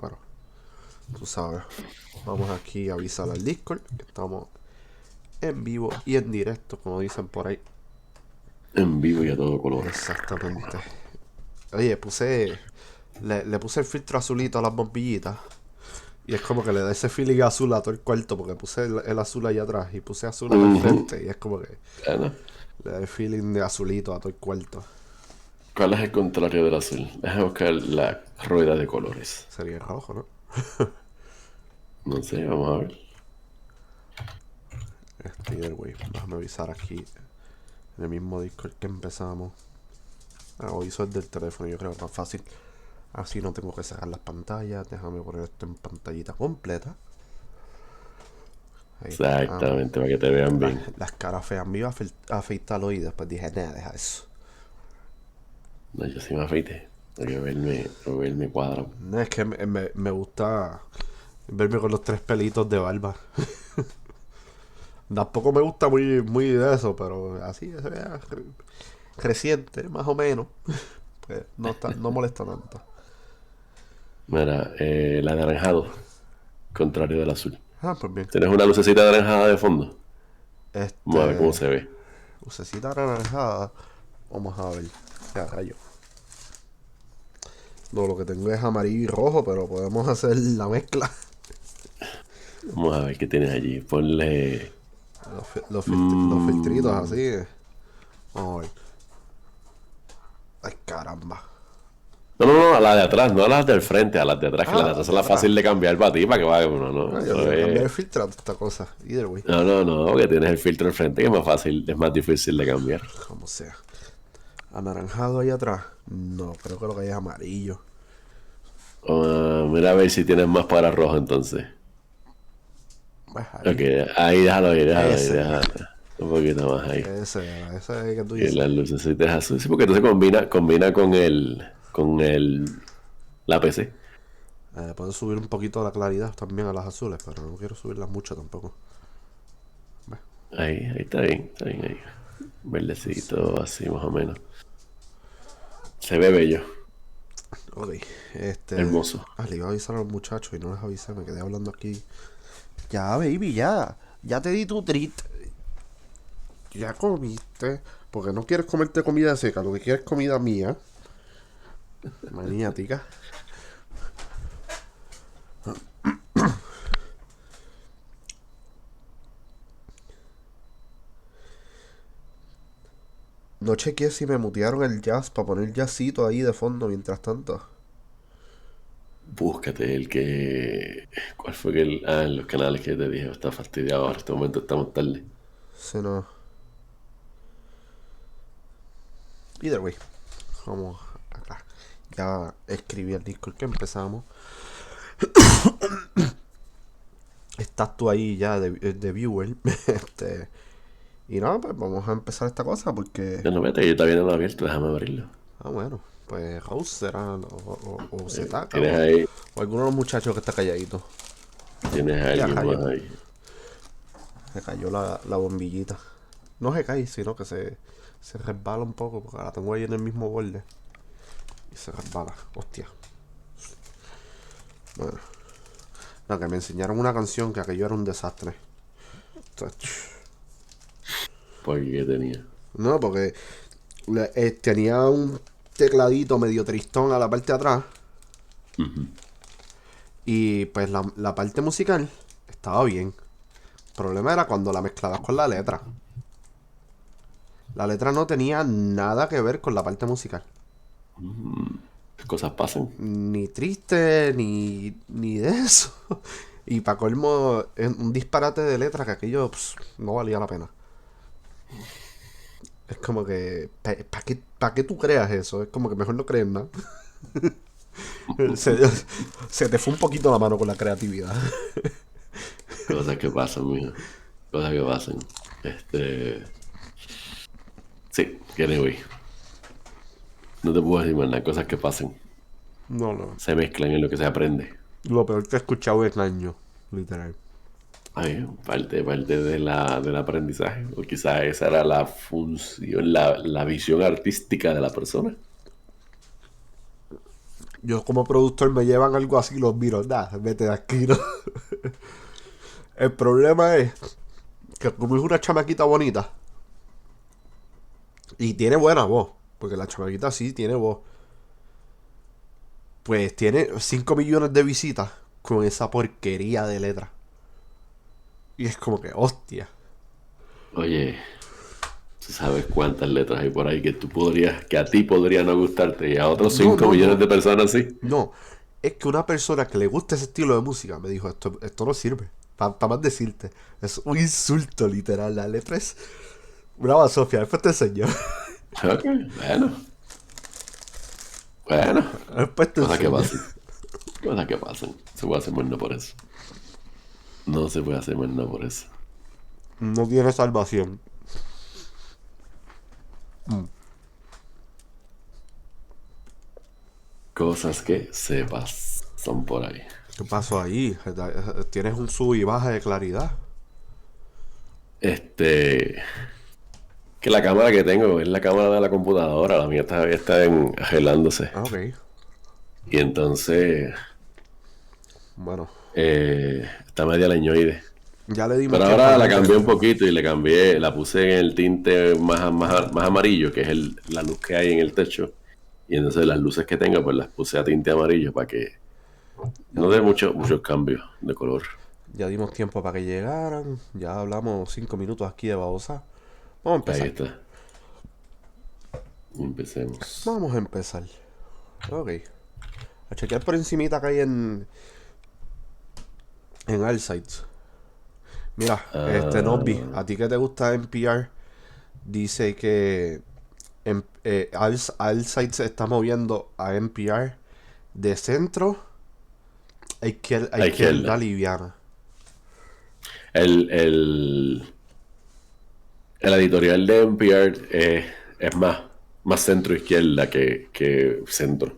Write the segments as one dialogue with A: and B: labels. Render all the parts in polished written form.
A: pero, tú sabes. Vamos aquí a avisar al Discord que estamos en vivo y en directo, como dicen por ahí.
B: En vivo y a todo color.
A: Exactamente. Oye, le puse el filtro azulito a las bombillitas. Y es como que le da ese feeling azul a todo el cuarto, porque puse el azul allá atrás y puse azul en el
B: Ujú.
A: frente. Y es como que
B: Bueno,
A: le da el feeling de azulito a todo el cuarto.
B: ¿cuál es el contrario del azul? Déjame buscar la rueda de colores.
A: Sería el rojo, ¿no?
B: No sé, vamos a ver.
A: Either way, déjame avisar aquí en el mismo Discord que empezamos. Hoy soy del teléfono, yo creo que es más fácil. Así no tengo que sacar las pantallas. Déjame poner esto en pantallita completa. Ahí está.
B: Exactamente, para que te vean bien.
A: Las caras feas. Me iba a afeitarlo y después dije, nada, deja eso.
B: No, yo sí me afeité. Para que verme cuadro.
A: No, es que me gusta verme con los tres pelitos de barba. Tampoco me gusta muy de eso, pero así se vea creciente, más o menos. Pues no molesta tanto.
B: Mira, el anaranjado, contrario del azul.
A: Ah, pues bien.
B: ¿Tienes una lucecita anaranjada de fondo? Vamos a ver cómo
A: Este.
B: se ve.
A: Lucecita anaranjada. Vamos a ver. Ya, rayo. No, lo que tengo es amarillo y rojo, pero podemos hacer la mezcla.
B: Vamos a ver qué tienes allí. Ponle...
A: Los filtritos
B: mm,
A: así. Vamos a ver. Ay, caramba.
B: No, no, no, a las de atrás, no a las del frente, a las de atrás, que las
A: Ah,
B: de
A: la
B: atrás
A: de
B: son las
A: atrás.
B: fáciil de cambiar para ti, para que vaya uno, no,
A: Ah, yo le
B: eso
A: iba a cambiar el
B: es...
A: filtro a esta cosa. Either way.
B: No, no, no, que tienes el filtro enfrente que es más fácil, es más difícil de cambiar.
A: Como sea. Anaranjado ahí atrás. No, creo que lo que hay es amarillo.
B: Mira a ver si tienes más para rojo entonces.
A: Pues
B: Ok,
A: ahí.
B: ahí déjalo ahí, déjalo ahí,
A: Ese.
B: déjalo. Un poquito más ahí.
A: Ese que tú
B: Y
A: dices.
B: las lucecitas azules, sí, porque entonces combina la PC.
A: Puedo subir un poquito la claridad también a las azules, pero no quiero subirlas mucho tampoco. Bueno,
B: Ahí está bien ahí.
A: no sé.
B: Verdecito, así más o menos. Se ve bello,
A: Ok, este.
B: hermoso.
A: Le iba a avisar a los muchachos y no les avisé, me quedé hablando aquí. Ya, baby, ya. Ya te di tu treat. Ya comiste. Porque no quieres comerte comida seca, lo que quieres es comida mía. Maniática. No chequeé si me mutearon el jazz para poner jazzito ahí de fondo mientras tanto.
B: Búscate el que... ¿Cuál fue que el... Ah, en los canales que te dije, está fastidiado ahora, en este momento estamos tarde.
A: Si no. Either way. Vamos acá. Ya escribí el Discord que empezamos. Estás tú ahí ya de viewer. Y no, pues vamos a empezar esta cosa porque.
B: Ya no, vete, yo todavía no lo he abierto, déjame abrirlo.
A: Ah, bueno. Pues House será. O Zetaka
B: Tienes ahí,
A: o alguno de los muchachos que está calladito.
B: tienes a
A: Ya
B: alguien
A: cayó.
B: más ahí.
A: Se cayó la bombillita. No se cae, sino que se resbala un poco porque la tengo ahí en el mismo borde. Y se resbala. Hostia. Bueno. No, que me enseñaron una canción que aquello era un desastre.
B: Porque ¿qué tenía?
A: No, porque tenía un tecladito medio tristón a la parte de atrás. Y pues la parte musical estaba bien. El problema era cuando la mezclabas con la letra. La letra no tenía nada que ver con la parte musical.
B: Las cosas pasan.
A: Ni triste, ni de eso. Y para colmo, un disparate de letra que aquello no valía la pena. Es como que, ¿para qué tú creas eso? Es como que mejor no crees nada. Se, se te fue un poquito la mano con la creatividad.
B: Cosas que pasan, mijo. Cosas que pasan. Este... Sí, que anyway. No te puedo decir más nada, cosas que pasan.
A: No, no.
B: Se mezclan en lo que se aprende.
A: Lo peor que he escuchado en años, literal.
B: Ay, parte del aprendizaje. O quizás esa era la función, la visión artística de la persona.
A: Yo como productor me llevan algo así, los miro, vete de aquí, ¿no? El problema es que como es una chamaquita bonita y tiene buena voz, porque la chamaquita sí tiene voz, pues tiene 5 millones de visitas con esa porquería de letra. Y es como que, hostia.
B: Oye, ¿tú sabes cuántas letras hay por ahí que tú podrías, que a ti podría no gustarte y a otros
A: No,
B: 5
A: no,
B: millones
A: no.
B: de personas sí?
A: No. Es que una persona que le gusta ese estilo de música me dijo, esto no sirve. Para más decirte. Es un insulto, literal. La letra es una basofia. Después te enseño.
B: Ok, bueno, bueno,
A: Después te
B: cosas que
A: enseño.
B: pasan, cosas que pasan. Se puede hacer más no por eso. No se puede hacer más no por eso.
A: No tiene salvación.
B: Cosas que sepas son por ahí.
A: ¿Qué pasó ahí? Tienes un sub y baja de claridad.
B: Este, que la cámara que tengo es la cámara de la computadora, la mía está arreglándose.
A: Ah, ok.
B: Y entonces
A: Bueno.
B: está media leñoide.
A: Ya le dimos
B: Pero
A: tiempo a
B: ahora
A: la
B: la
A: gente.
B: cambié un poquito y la puse en el tinte más amarillo, que es la luz que hay en el techo. Y entonces las luces que tengo, pues las puse a tinte amarillo para que no dé muchos cambios de color.
A: Ya dimos tiempo para que llegaran. Ya hablamos 5 minutos aquí de babosa. Vamos a
B: Ahí
A: empezar.
B: está. Empecemos.
A: Vamos a empezar. Ok. A chequear por encimita que hay en Alsites. Mira, Nobby, a ti que te gusta NPR, dice que Alsites se está moviendo a NPR de centro a
B: A
A: izquierda
B: izquierda.
A: liviana.
B: El, el, el editorial de NPR es más centro-izquierda que centro.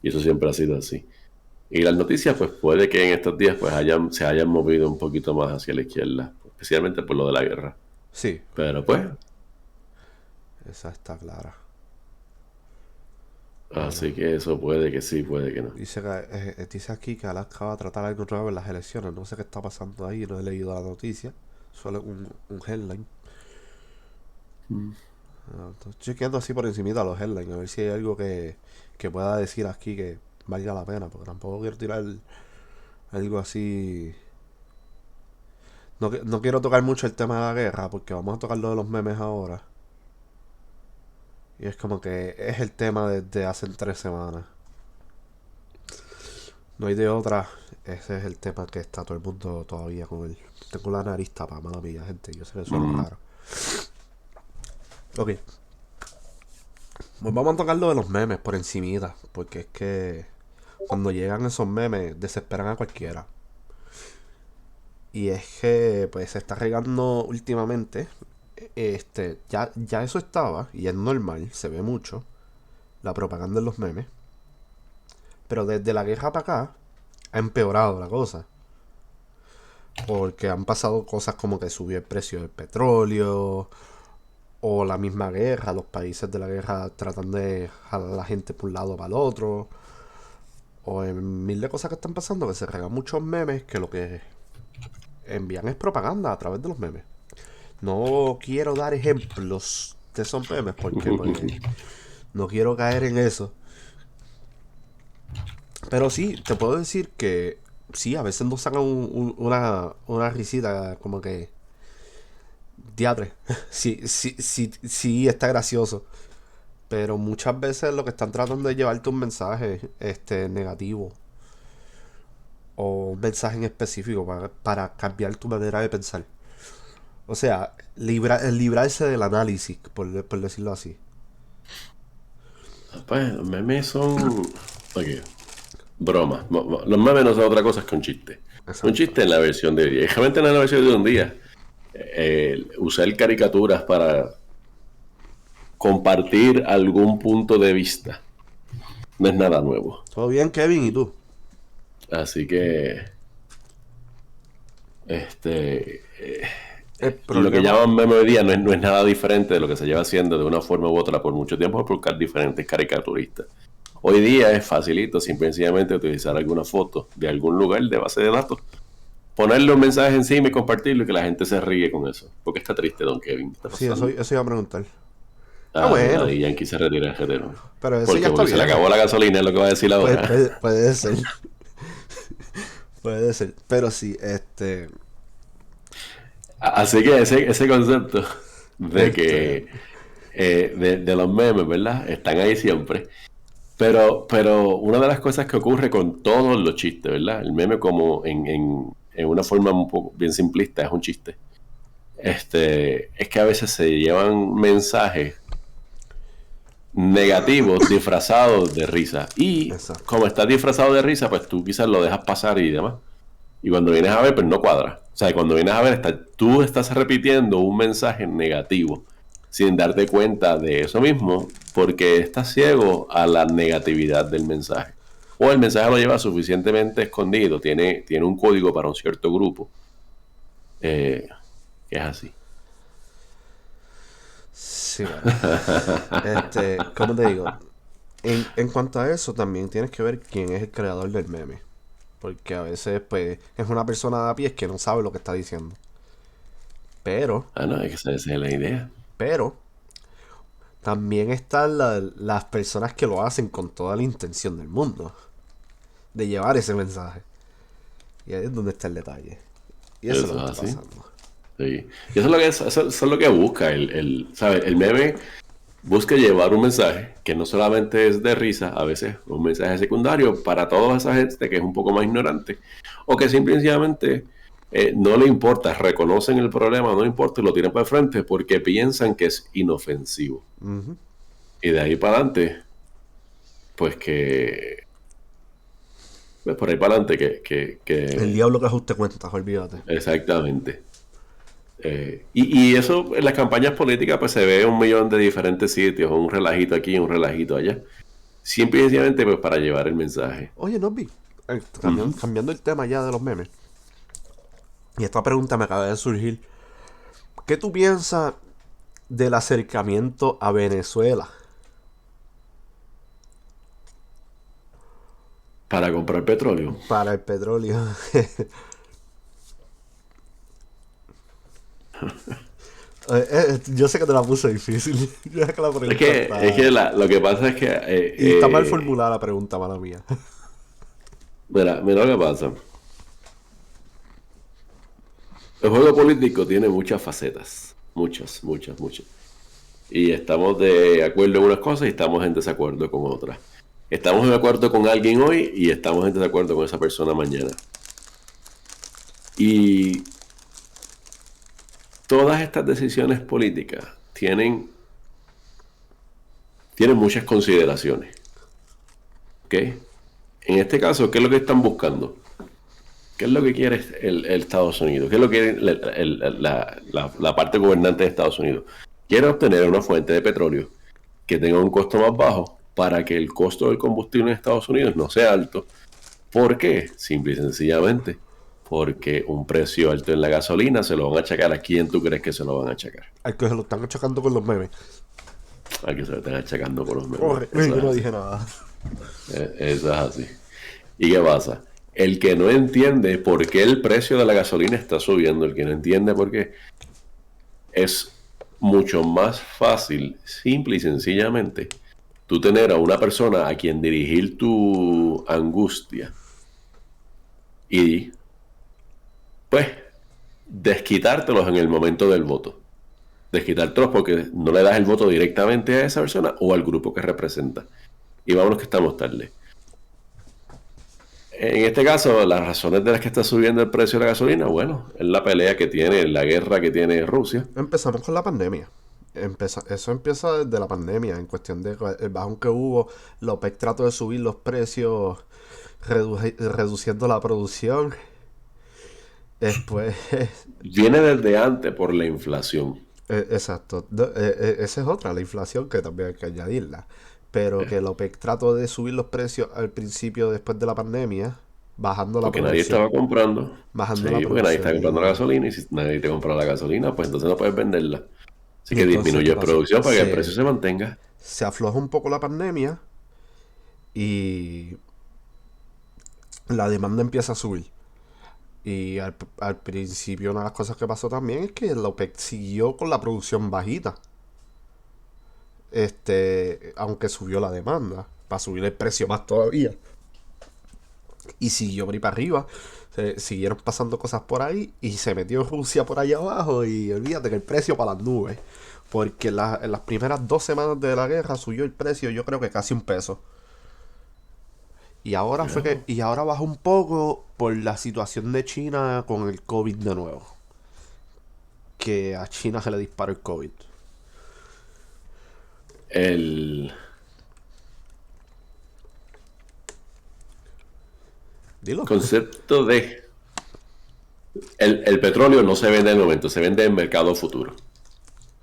B: Y eso siempre ha sido así. Y las noticias, pues puede que en estos días pues se hayan movido un poquito más hacia la izquierda, especialmente por lo de la guerra.
A: Sí,
B: Pero pues,
A: esa está clara.
B: así que eso puede que sí, puede que no.
A: Dice aquí que Alaska va a tratar algo nuevo en las elecciones. No sé qué está pasando ahí, no he leído la noticia. Solo un headline. Estoy chequeando así por encimita los headlines, a ver si hay algo que pueda decir aquí que valga la pena, porque tampoco quiero tirar algo así. No quiero tocar mucho el tema de la guerra, porque vamos a tocar lo de los memes ahora. Y es como que es el tema desde hace 3 semanas. No hay de otra. Ese es el tema que está todo el mundo todavía con él. Tengo la nariz tapada, mala mía, gente. Yo sé que suena raro. Ok. Pues vamos a tocar lo de los memes por encimita. Porque es que cuando llegan esos memes desesperan a cualquiera. Y es que pues se está regando últimamente. Ya eso estaba. Y es normal, se ve mucho. La propaganda en los memes. Pero desde la guerra para acá ha empeorado la cosa. Porque han pasado cosas como que subió el precio del petróleo. O la misma guerra, los países de la guerra tratan de jalar a la gente por un lado para el otro. O en mil de cosas que están pasando, que se regan muchos memes que lo que envían es propaganda a través de los memes. No quiero dar ejemplos de esos memes porque pues, no quiero caer en eso. Pero sí, te puedo decir que sí, a veces nos sacan una risita como que... Diadre, sí, sí, sí, sí, está gracioso. Pero muchas veces lo que están tratando es llevarte un mensaje negativo. O un mensaje en específico para cambiar tu manera de pensar. O sea, librarse del análisis, por decirlo así.
B: Pues los memes son, oye, bromas. Los memes no son otra cosa que un chiste. Un
A: Exacto.
B: chiste en la versión de hoy día. Y realmente no en la versión de un día. Usar caricaturas para compartir algún punto de vista no es nada nuevo.
A: ¿Todo bien, Kevin? ¿Y tú?
B: Así que, este,
A: El
B: lo que
A: problema...
B: llaman meme hoy día no es nada diferente de lo que se lleva haciendo de una forma u otra por mucho tiempo por buscar diferentes caricaturistas Hoy día es facilito, simple y sencillamente utilizar alguna foto de algún lugar de base de datos, ponerle un mensaje encima y compartirlo y que la gente se ríe con eso. Porque está triste, don Kevin. ¿Qué está
A: Sí,
B: pasando?
A: eso iba a preguntar.
B: Mira,
A: Bueno,
B: Daddy Yankee se retira el jetero.
A: pero eso
B: ¿Por
A: ya
B: qué?
A: está
B: Porque se le
A: viejo.
B: acabó la gasolina, es lo que va a decir
A: Puede,
B: ahora.
A: puede ser. Puede ser. Pero sí,
B: Así que ese concepto de
A: este,
B: que de los memes, ¿verdad? Están ahí siempre. Pero una de las cosas que ocurre con todos los chistes, ¿verdad? El meme como en una forma un poco bien simplista, es un chiste. Es que a veces se llevan mensajes negativos disfrazados de risa. Y
A: exacto.
B: como está disfrazado de risa, pues tú quizás lo dejas pasar y demás. Y cuando vienes a ver, pues no cuadra. O sea, cuando vienes a ver, tú estás repitiendo un mensaje negativo sin darte cuenta de eso mismo, porque estás ciego a la negatividad del mensaje. O el mensaje lo lleva suficientemente escondido, tiene un código para un cierto grupo, que es así.
A: Sí, bueno. ¿Cómo te digo? En cuanto a eso, también tienes que ver quién es el creador del meme. Porque a veces, pues, es una persona de a pie que no sabe lo que está diciendo. Pero,
B: No, es que esa es la idea.
A: pero, también están las personas que lo hacen con toda la intención del mundo de llevar ese mensaje. Y ahí es donde está el detalle. Y eso es lo
B: Eso
A: que
B: es
A: está
B: así.
A: pasando.
B: Sí. Y eso es lo que, eso es lo que busca ¿sabes? El meme busca llevar un mensaje que no solamente es de risa, a veces un mensaje secundario para toda esa gente que es un poco más ignorante o que simplemente no le importa, reconocen el problema, no importa y lo tiran para el frente porque piensan que es inofensivo.
A: Ujú.
B: Y de ahí para adelante, pues pues por ahí para adelante
A: El diablo que ajuste cuentas, olvídate.
B: exactamente. Y eso en las campañas políticas pues se ve en un millón de diferentes sitios, un relajito aquí, un relajito allá. Siempre y sencillamente pues para llevar el mensaje.
A: Oye, Nobby,
B: Ujú.
A: cambiando el tema ya de los memes. Y esta pregunta me acaba de surgir. ¿Qué tú piensas del acercamiento a Venezuela?
B: Para comprar petróleo.
A: Para el petróleo. Yo sé que te la puse difícil. Yo sé que la pregunta está.
B: Lo que pasa es que
A: Y está mal formulada la pregunta, mala mía.
B: mira lo que pasa. El juego político tiene muchas facetas. Muchas, muchas, muchas. Y estamos de acuerdo en unas cosas y estamos en desacuerdo con otras. Estamos de acuerdo con alguien hoy y estamos en desacuerdo con esa persona mañana. Y todas estas decisiones políticas tienen muchas consideraciones. ¿Ok? En este caso, ¿qué es lo que están buscando? ¿Qué es lo que quiere el Estados Unidos? ¿Qué es lo que quiere la parte gobernante de Estados Unidos? Quiere obtener una fuente de petróleo que tenga un costo más bajo para que el costo del combustible en Estados Unidos no sea alto. ¿Por qué? Simple y sencillamente porque un precio alto en la gasolina se lo van a achacar. ¿A quién tú crees que se lo van a achacar?
A: Al que se lo están achacando con los memes.
B: A que se lo están achacando por los memes.
A: Corre,
B: Eso
A: yo
B: es
A: no
B: así.
A: dije nada.
B: Eso es así. ¿Y qué pasa? El que no entiende por qué el precio de la gasolina está subiendo, el que no entiende por qué, es mucho más fácil, simple y sencillamente, tú tener a una persona a quien dirigir tu angustia y, pues, desquitártelos en el momento del voto. Desquitártelos porque no le das el voto directamente a esa persona o al grupo que representa. Y vámonos que estamos tarde. En este caso, las razones de las que está subiendo el precio de la gasolina, bueno, es la pelea que tiene, la guerra que tiene Rusia.
A: Empezamos con la pandemia. Eso empieza desde la pandemia, en cuestión de el bajón que hubo. La OPEC trató de subir los precios, reduciendo la producción. Después,
B: Viene desde antes por la inflación.
A: exacto. Esa es otra, la inflación, que también hay que añadirla. Pero que la OPEC trató de subir los precios al principio, después de la pandemia, bajando la
B: Porque nadie
A: producción.
B: estaba comprando.
A: Bajando la
B: Sí, porque nadie está
A: producción.
B: comprando la gasolina y si nadie te compra la gasolina, pues entonces no puedes venderla. Así
A: Y
B: que
A: entonces, ¿qué
B: disminuye
A: pasó?
B: producción para que el precio se mantenga.
A: Se afloja un poco la pandemia y la demanda empieza a subir. Y al principio una de las cosas que pasó también es que la OPEC siguió con la producción bajita. Aunque subió la demanda, para subir el precio más todavía. Y siguió por ahí para arriba. Siguieron pasando cosas por ahí y se metió Rusia por allá abajo y olvídate que el precio para las nubes. Porque en las primeras 2 semanas de la guerra subió el precio yo creo que casi $1. Y ahora bajó un poco por la situación de China con el COVID de nuevo. Que a China se le disparó el COVID.
B: El
A: Dilo.
B: concepto de... El petróleo no se vende en el momento, se vende en mercado futuro.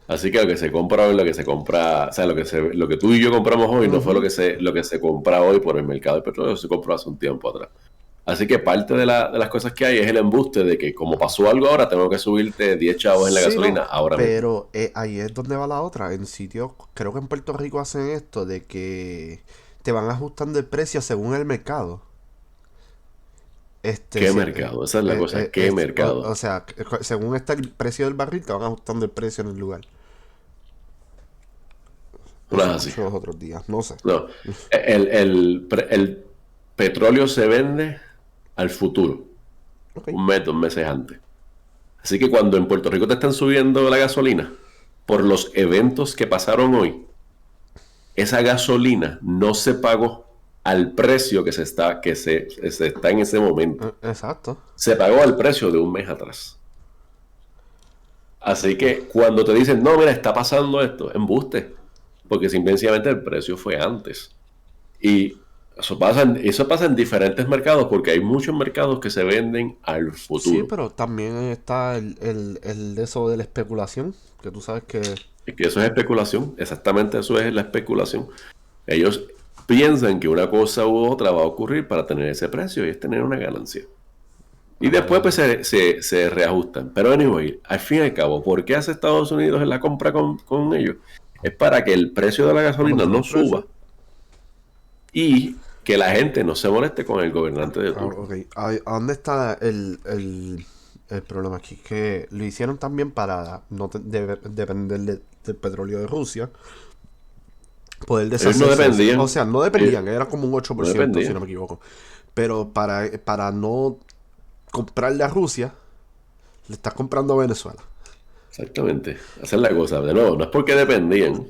B: Así que lo que se compra hoy, lo que se compra, o sea, lo que tú y yo compramos hoy no fue lo que se compra hoy por el mercado del petróleo, se compró hace un tiempo atrás. Así que parte de las cosas que hay es el embuste de que como pasó algo ahora, tengo que subirte 10 chavos en la gasolina ahora mismo.
A: Pero ahí es donde va la otra. En sitios, creo que en Puerto Rico hacen esto de que te van ajustando el precio según el mercado.
B: ¿Qué mercado? Esa es la cosa, ¿qué mercado?
A: O sea, según está el precio del barril, te van ajustando el precio en el lugar.
B: No es
A: Eso
B: así.
A: escucho los otros días, no sé.
B: No. El petróleo se vende al futuro,
A: Ok.
B: un mes, 2 meses antes. Así que cuando en Puerto Rico te están subiendo la gasolina por los eventos que pasaron hoy, esa gasolina no se pagó al precio que se está en ese momento.
A: Exacto.
B: Se pagó al precio de un mes atrás. Así que cuando te dicen, no, mira, está pasando esto, embuste. Porque simplemente el precio fue antes. Y eso pasa en diferentes mercados, porque hay muchos mercados que se venden al
A: Sí,
B: futuro.
A: pero también está el de eso de la especulación, que tú sabes que...
B: Es que eso es especulación, exactamente eso es la especulación. Ellos piensan que una cosa u otra va a ocurrir para tener ese precio y es tener una ganancia. Y después pues se reajustan. Pero anyway, al fin y al cabo, ¿por qué hace Estados Unidos en la compra con ellos? Es para que el precio de la gasolina no suba y que la gente no se moleste con el gobernante de turno.
A: Ok. ¿A dónde está el problema aquí? Que lo hicieron también para no depender del petróleo de Rusia. Poder
B: Ellos
A: deshacerse.
B: no dependían.
A: O sea, no dependían, era como un 8%,
B: No dependían.
A: si no me equivoco. Pero para no comprarle a Rusia, le estás comprando a Venezuela.
B: Exactamente. Esa es la cosa. De nuevo, no es porque dependían.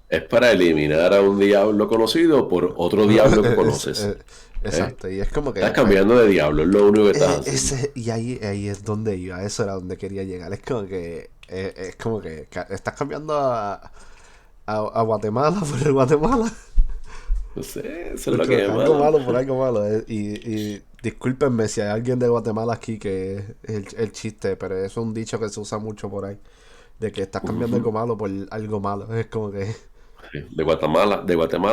B: Es para eliminar a un diablo conocido por otro diablo que conoces.
A: Exacto, y es como que...
B: Estás cambiando de diablo, es lo único que estás haciendo.
A: Y ahí es donde iba, eso era donde quería llegar. Es como que estás cambiando a Guatemala por Guatemala.
B: No sé, eso es lo que es
A: Algo
B: malo.
A: malo por algo malo. Y discúlpenme si hay alguien de Guatemala aquí que es el chiste, pero eso es un dicho que se usa mucho por ahí. De que estás cambiando algo malo por algo malo. Es como que...
B: Sí, de Guatemala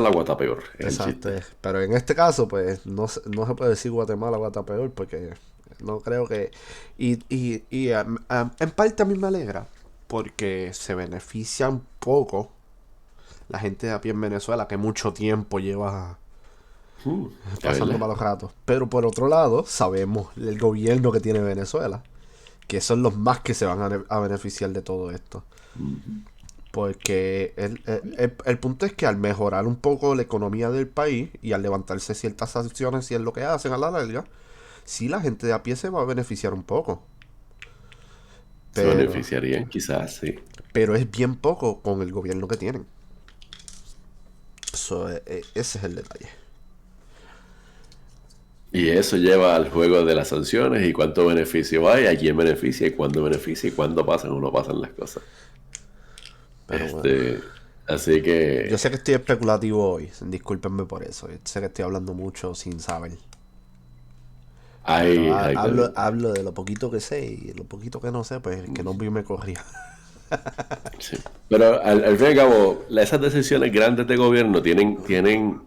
B: a Guatapeor. Es el
A: Exacto.
B: chiste.
A: Pero en este caso, pues, no se puede decir Guatemala o Guatapeor porque no creo que... En parte a mí me alegra porque se beneficia un poco la gente de a pie en Venezuela que mucho tiempo lleva
B: Es
A: pasando
B: verdad.
A: malos ratos. Pero por otro lado, sabemos el gobierno que tiene Venezuela, que son los más que se van a beneficiar de todo esto. Porque el punto es que al mejorar un poco la economía del país y al levantarse ciertas sanciones, si es lo que hacen a la larga, sí la gente de a pie se va a beneficiar un poco.
B: Se
A: Pero,
B: beneficiarían, quizás, sí.
A: pero es bien poco con el gobierno que tienen. Ese es el detalle.
B: Y eso lleva al juego de las sanciones y cuánto beneficio hay, a quién beneficia y cuándo pasan o no pasan las cosas.
A: Pero bueno.
B: Así que
A: Yo sé que estoy especulativo hoy, discúlpenme por eso. Yo sé que estoy hablando mucho sin saber. Pero
B: hay
A: hablo de lo poquito que sé y lo poquito que no sé, pues el que no vi me corría.
B: sí. Pero al fin y al cabo, esas decisiones grandes de gobierno tienen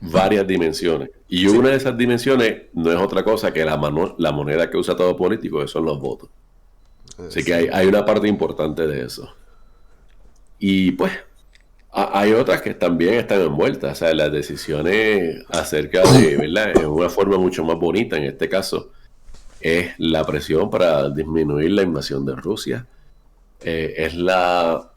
B: varias dimensiones. Y una de esas dimensiones no es otra cosa que la moneda que usa todo político, que son los votos. Así que hay una parte importante de eso. Y pues, Hay otras que también están envueltas, o sea, las decisiones acerca de, ¿verdad? En una forma mucho más bonita, en este caso, es la presión para disminuir la invasión de Rusia, es la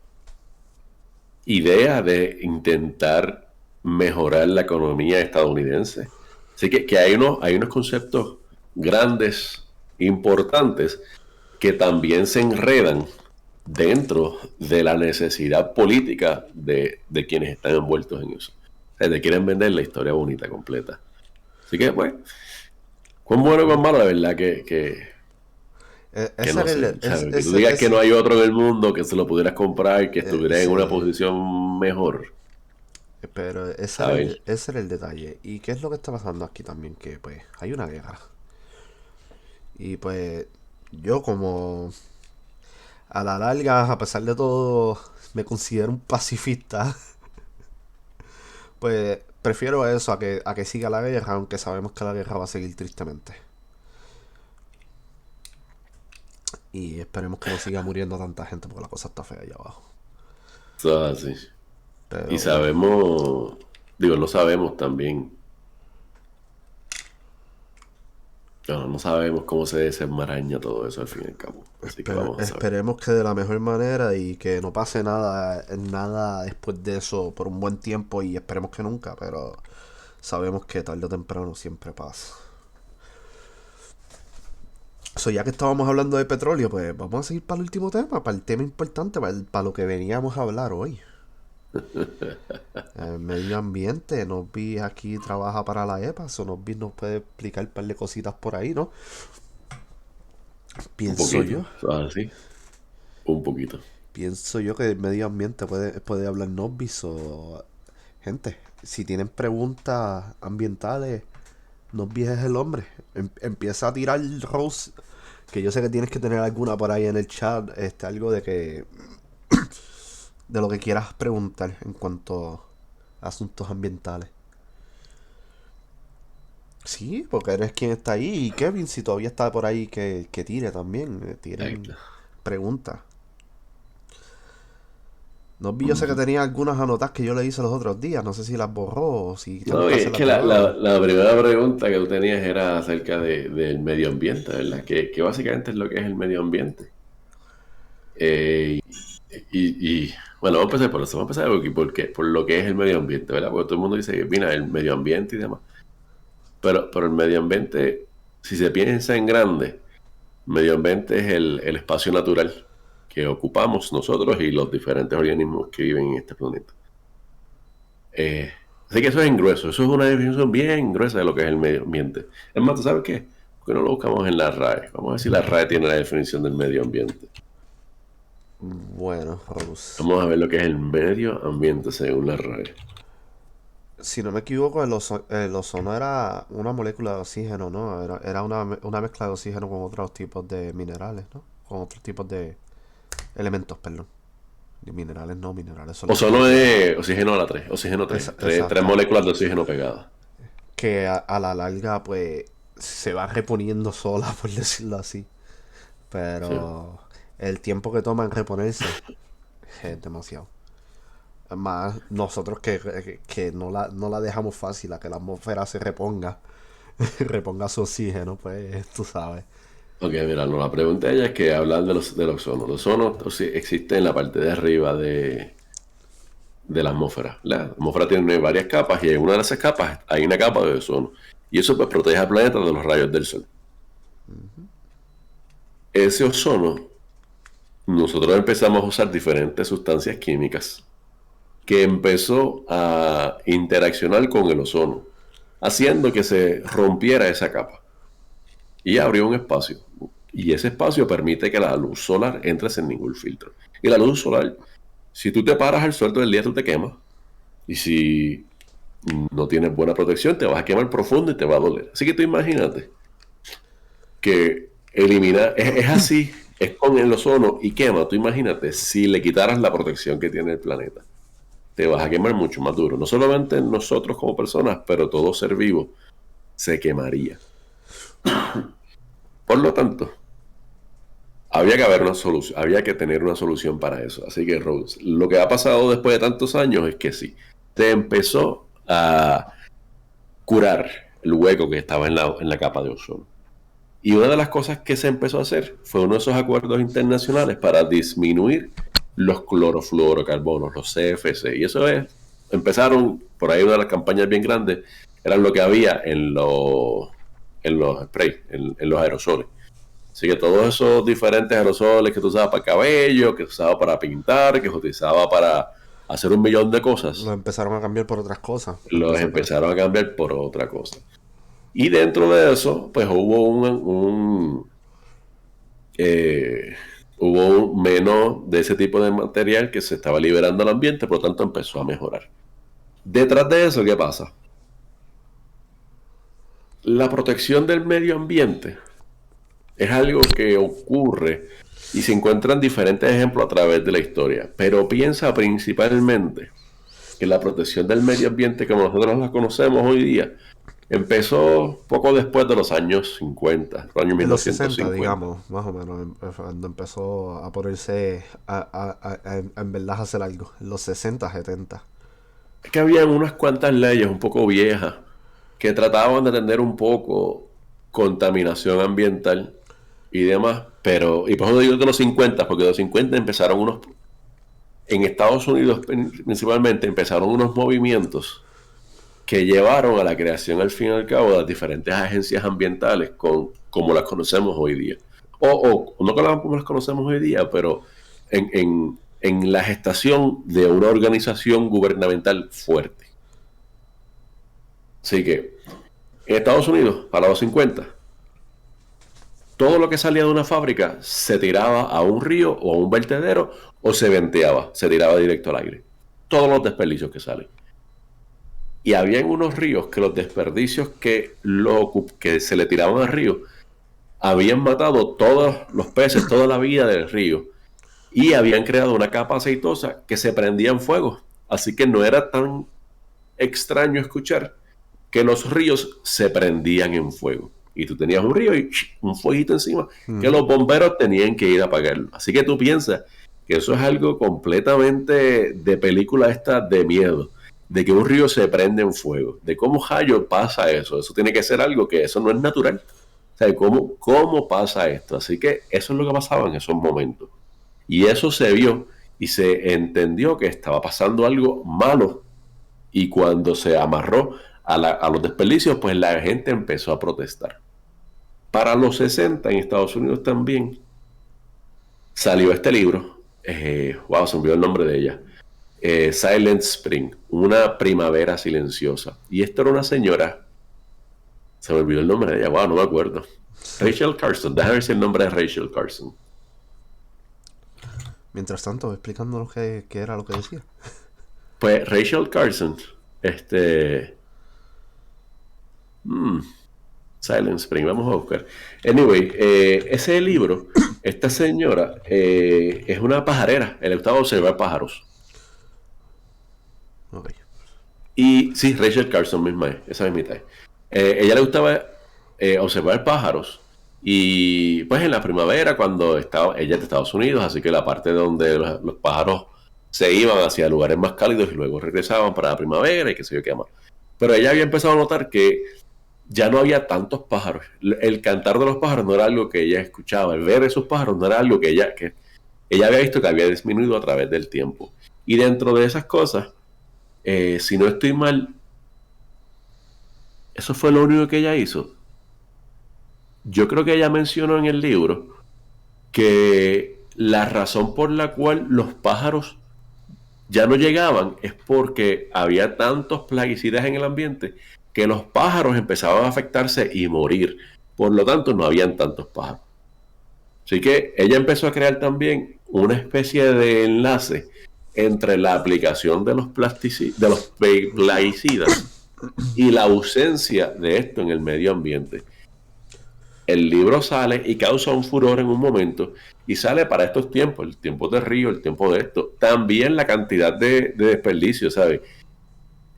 B: idea de intentar mejorar la economía estadounidense. Así que hay unos conceptos grandes, importantes, que también se enredan dentro de la necesidad política de quienes están envueltos en eso. O sea, te quieren vender la historia bonita completa. Así que, pues, cuán bueno o cuán malo, la verdad, que
A: Ese
B: no
A: era
B: sé.
A: el,
B: ¿Sabes? Que tú digas que no hay otro en el mundo que se lo pudieras comprar y que estuviera en una
A: ese-
B: posición mejor,
A: pero
B: ¿sabes?
A: ese era el detalle. ¿Y qué es lo que está pasando aquí también? Que pues hay una guerra. Y pues yo como a la larga, a pesar de todo, me considero un pacifista. Pues prefiero eso a que siga la guerra, aunque sabemos que la guerra va a seguir tristemente. Y esperemos que no siga muriendo tanta gente porque la cosa está fea allá abajo.
B: Eso es así. Y
A: Pero bueno,
B: sabemos, digo, no sabemos también, no sabemos cómo se desenmaraña todo eso al fin y al cabo. Así que vamos a saber.
A: esperemos que de la mejor manera y que no pase nada, nada después de eso por un buen tiempo y esperemos que nunca, pero sabemos que tarde o temprano siempre pasa. So, ya que estábamos hablando de petróleo, pues vamos a seguir para el último tema, para el tema importante, para lo que veníamos a hablar hoy. Medio ambiente, Nobby aquí trabaja para la EPA, so Nobby nos puede explicar un par de cositas por ahí, ¿no?
B: Un
A: Pienso
B: poquito,
A: yo.
B: eso es así. Un poquito.
A: Pienso yo que el medio ambiente puede hablar Nobby, o gente, si tienen preguntas ambientales, Nobby es el hombre. Empieza a tirar Rose, que yo sé que tienes que tener alguna por ahí en el chat, algo de lo que quieras preguntar en cuanto a asuntos ambientales. Sí, porque eres quien está ahí. Y Kevin, si todavía está por ahí, que tire también. Tiren
B: Exacto.
A: preguntas. No vi, yo sé que
B: Ujú.
A: tenía algunas anotadas que yo le hice los otros días. No sé si las borró o si tengo
B: No, y
A: que
B: es
A: hacerlas
B: que
A: de nuevo.
B: la primera pregunta que tú tenías era acerca del medio ambiente, ¿verdad? Que básicamente es lo que es el medio ambiente. Eh, bueno, vamos a empezar por eso, vamos a empezar por lo que es el medio ambiente, ¿verdad? Porque todo el mundo dice que mira, el medio ambiente y demás. Pero el medio ambiente, si se piensa en grande, medio ambiente es el espacio natural que ocupamos nosotros y los diferentes organismos que viven en este planeta. Eh, Así que eso es en grueso, eso es una definición bien gruesa de lo que es el medio ambiente. Es más, ¿tú sabes qué? ¿Por qué no lo buscamos en la RAE? Vamos a ver si la RAE tiene la definición del medio ambiente.
A: Bueno, Rose.
B: Vamos a ver lo que es el medio ambiente según la RAE.
A: Si no me equivoco, el ozono era una molécula de oxígeno, ¿no? Era una mezcla de oxígeno con otros tipos de minerales, ¿no? Con otros tipos de elementos, perdón. De minerales no, minerales son los
B: Ozono
A: elementos.
B: es oxígeno a la 3, oxígeno 3. Tres
A: Exacto.
B: moléculas de oxígeno pegadas.
A: Que a la larga, pues, se va reponiendo sola, por decirlo así.
B: Sí.
A: Pero el tiempo que toma en reponerse es demasiado. Más nosotros que no la dejamos fácil a que la atmósfera se reponga, reponga su oxígeno, pues tú sabes.
B: Ok, mira, no, la pregunta de ella es que hablar del ozono. El ozono existe en la parte de arriba de la atmósfera. La atmósfera tiene varias capas y en una de esas capas hay una capa de ozono. Y eso pues protege al planeta de los rayos del sol. Ese ozono, nosotros empezamos a usar diferentes sustancias químicas que empezó a interaccionar con el ozono, haciendo que se rompiera esa capa y abrió un espacio. Y ese espacio permite que la luz solar entre sin ningún filtro. Y la luz solar, si tú te paras al sol todo el día, tú te quemas. Y si no tienes buena protección, te vas a quemar profundo y te va a doler. Así que tú imagínate que eliminar, es así, es con el ozono y quema. Tú imagínate si le quitaras la protección que tiene el planeta. Te vas a quemar mucho más duro. No solamente nosotros como personas, pero todo ser vivo se quemaría. Por lo tanto, había que haber una solución, había que tener una solución para eso. Así que, Rose, lo que ha pasado después de tantos años es que sí, se empezó a curar el hueco que estaba en la capa de ozono. Y una de las cosas que se empezó a hacer fue uno de esos acuerdos internacionales para disminuir los clorofluorocarbonos, los CFC. Y eso es, empezaron, por ahí una de las campañas bien grandes, eran lo que había en los sprays, en los aerosoles. Así que todos esos diferentes aerosoles que tú usabas para cabello, que tú usabas para pintar, que se utilizaba para hacer un millón de cosas,
A: Lo empezaron a cambiar por otras cosas.
B: los empezaron a cambiar por otra cosa. Y dentro de eso, pues hubo menos de ese tipo de material que se estaba liberando al ambiente, por lo tanto empezó a mejorar. Detrás de eso, ¿qué pasa? La protección del medio ambiente es algo que ocurre y se encuentran diferentes ejemplos a través de la historia, pero piensa principalmente que la protección del medio ambiente como nosotros la conocemos hoy día empezó poco después de los años 50, los años
A: En los
B: 1950.
A: 60, digamos, más o menos, cuando empezó a ponerse en verdad hacer algo, en los 60, 70.
B: Es que habían unas cuantas leyes un poco viejas que trataban de atender un poco contaminación ambiental y demás, y por eso digo de los 50, porque de los 50 empezaron en Estados Unidos principalmente empezaron unos movimientos que llevaron a la creación al fin y al cabo de las diferentes agencias ambientales como las conocemos hoy día. O no como las conocemos hoy día, pero en la gestación de una organización gubernamental fuerte. Así que en Estados Unidos, para los 50, todo lo que salía de una fábrica se tiraba a un río o a un vertedero o se venteaba, se tiraba directo al aire. Todos los desperdicios que salen. Y había unos ríos que los desperdicios que se le tiraban al río habían matado todos los peces, toda la vida del río. Y habían creado una capa aceitosa que se prendía en fuego. Así que no era tan extraño escuchar que los ríos se prendían en fuego. Y tú tenías un río y un fueguito encima que los bomberos tenían que ir a apagarlo. Así que tú piensas que eso es algo completamente de película esta de miedo, de que un río se prende en fuego, de cómo rayo pasa eso. Eso tiene que ser algo que eso no es natural. O sea, ¿cómo pasa esto? Así que eso es lo que pasaba en esos momentos. Y eso se vio y se entendió que estaba pasando algo malo. Y cuando se amarró a los desperdicios, pues la gente empezó a protestar. Para los 60 en Estados Unidos también salió este libro. Wow, se me olvidó el nombre de ella. Silent Spring, una primavera silenciosa. Y esto era una señora, se me olvidó el nombre de ella, wow, no me acuerdo. Rachel Carson, déjame ver si el nombre es Rachel Carson.
A: Mientras tanto, explicando qué era lo que decía.
B: Pues Rachel Carson, Silent Spring, vamos a buscar. Anyway, ese libro, esta señora es una pajarera, le gustaba observar pájaros.
A: Okay.
B: Y sí, Rachel Carson misma esa es mitad. Ella le gustaba observar pájaros. Y pues en la primavera, cuando ella es de Estados Unidos, así que la parte donde los pájaros se iban hacia lugares más cálidos y luego regresaban para la primavera y qué sé yo qué más. Pero ella había empezado a notar que ya no había tantos pájaros. El cantar de los pájaros no era algo que ella escuchaba. El ver esos pájaros no era algo que ella había visto que había disminuido a través del tiempo. Y dentro de esas cosas, si no estoy mal, eso fue lo único que ella hizo. Yo creo que ella mencionó en el libro que la razón por la cual los pájaros ya no llegaban es porque había tantos plaguicidas en el ambiente que los pájaros empezaban a afectarse y morir. Por lo tanto, no habían tantos pájaros. Así que ella empezó a crear también una especie de enlace entre la aplicación de los plaguicidas y la ausencia de esto en el medio ambiente. El libro sale y causa un furor en un momento y sale para estos tiempos, el tiempo de Río, el tiempo de esto. También la cantidad de desperdicio, ¿sabes?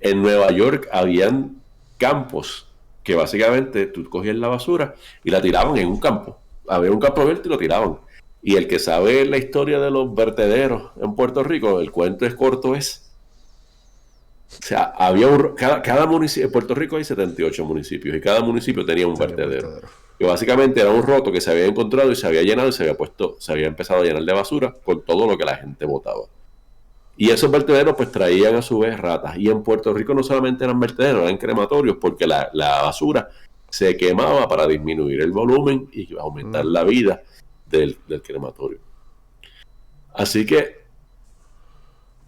B: En Nueva York habían campos que básicamente tú cogías la basura y la tiraban en un campo. Había un campo abierto y lo tiraban. Y el que sabe la historia de los vertederos en Puerto Rico, el cuento es corto, es. O sea, cada municipio, en Puerto Rico hay 78 municipios y cada municipio tenía un vertedero. Que básicamente era un roto que se había encontrado y se había llenado y se había empezado a llenar de basura con todo lo que la gente botaba. Y esos vertederos pues traían a su vez ratas. Y en Puerto Rico no solamente eran vertederos, eran crematorios porque la basura se quemaba para disminuir el volumen y aumentar la vida del crematorio. Así que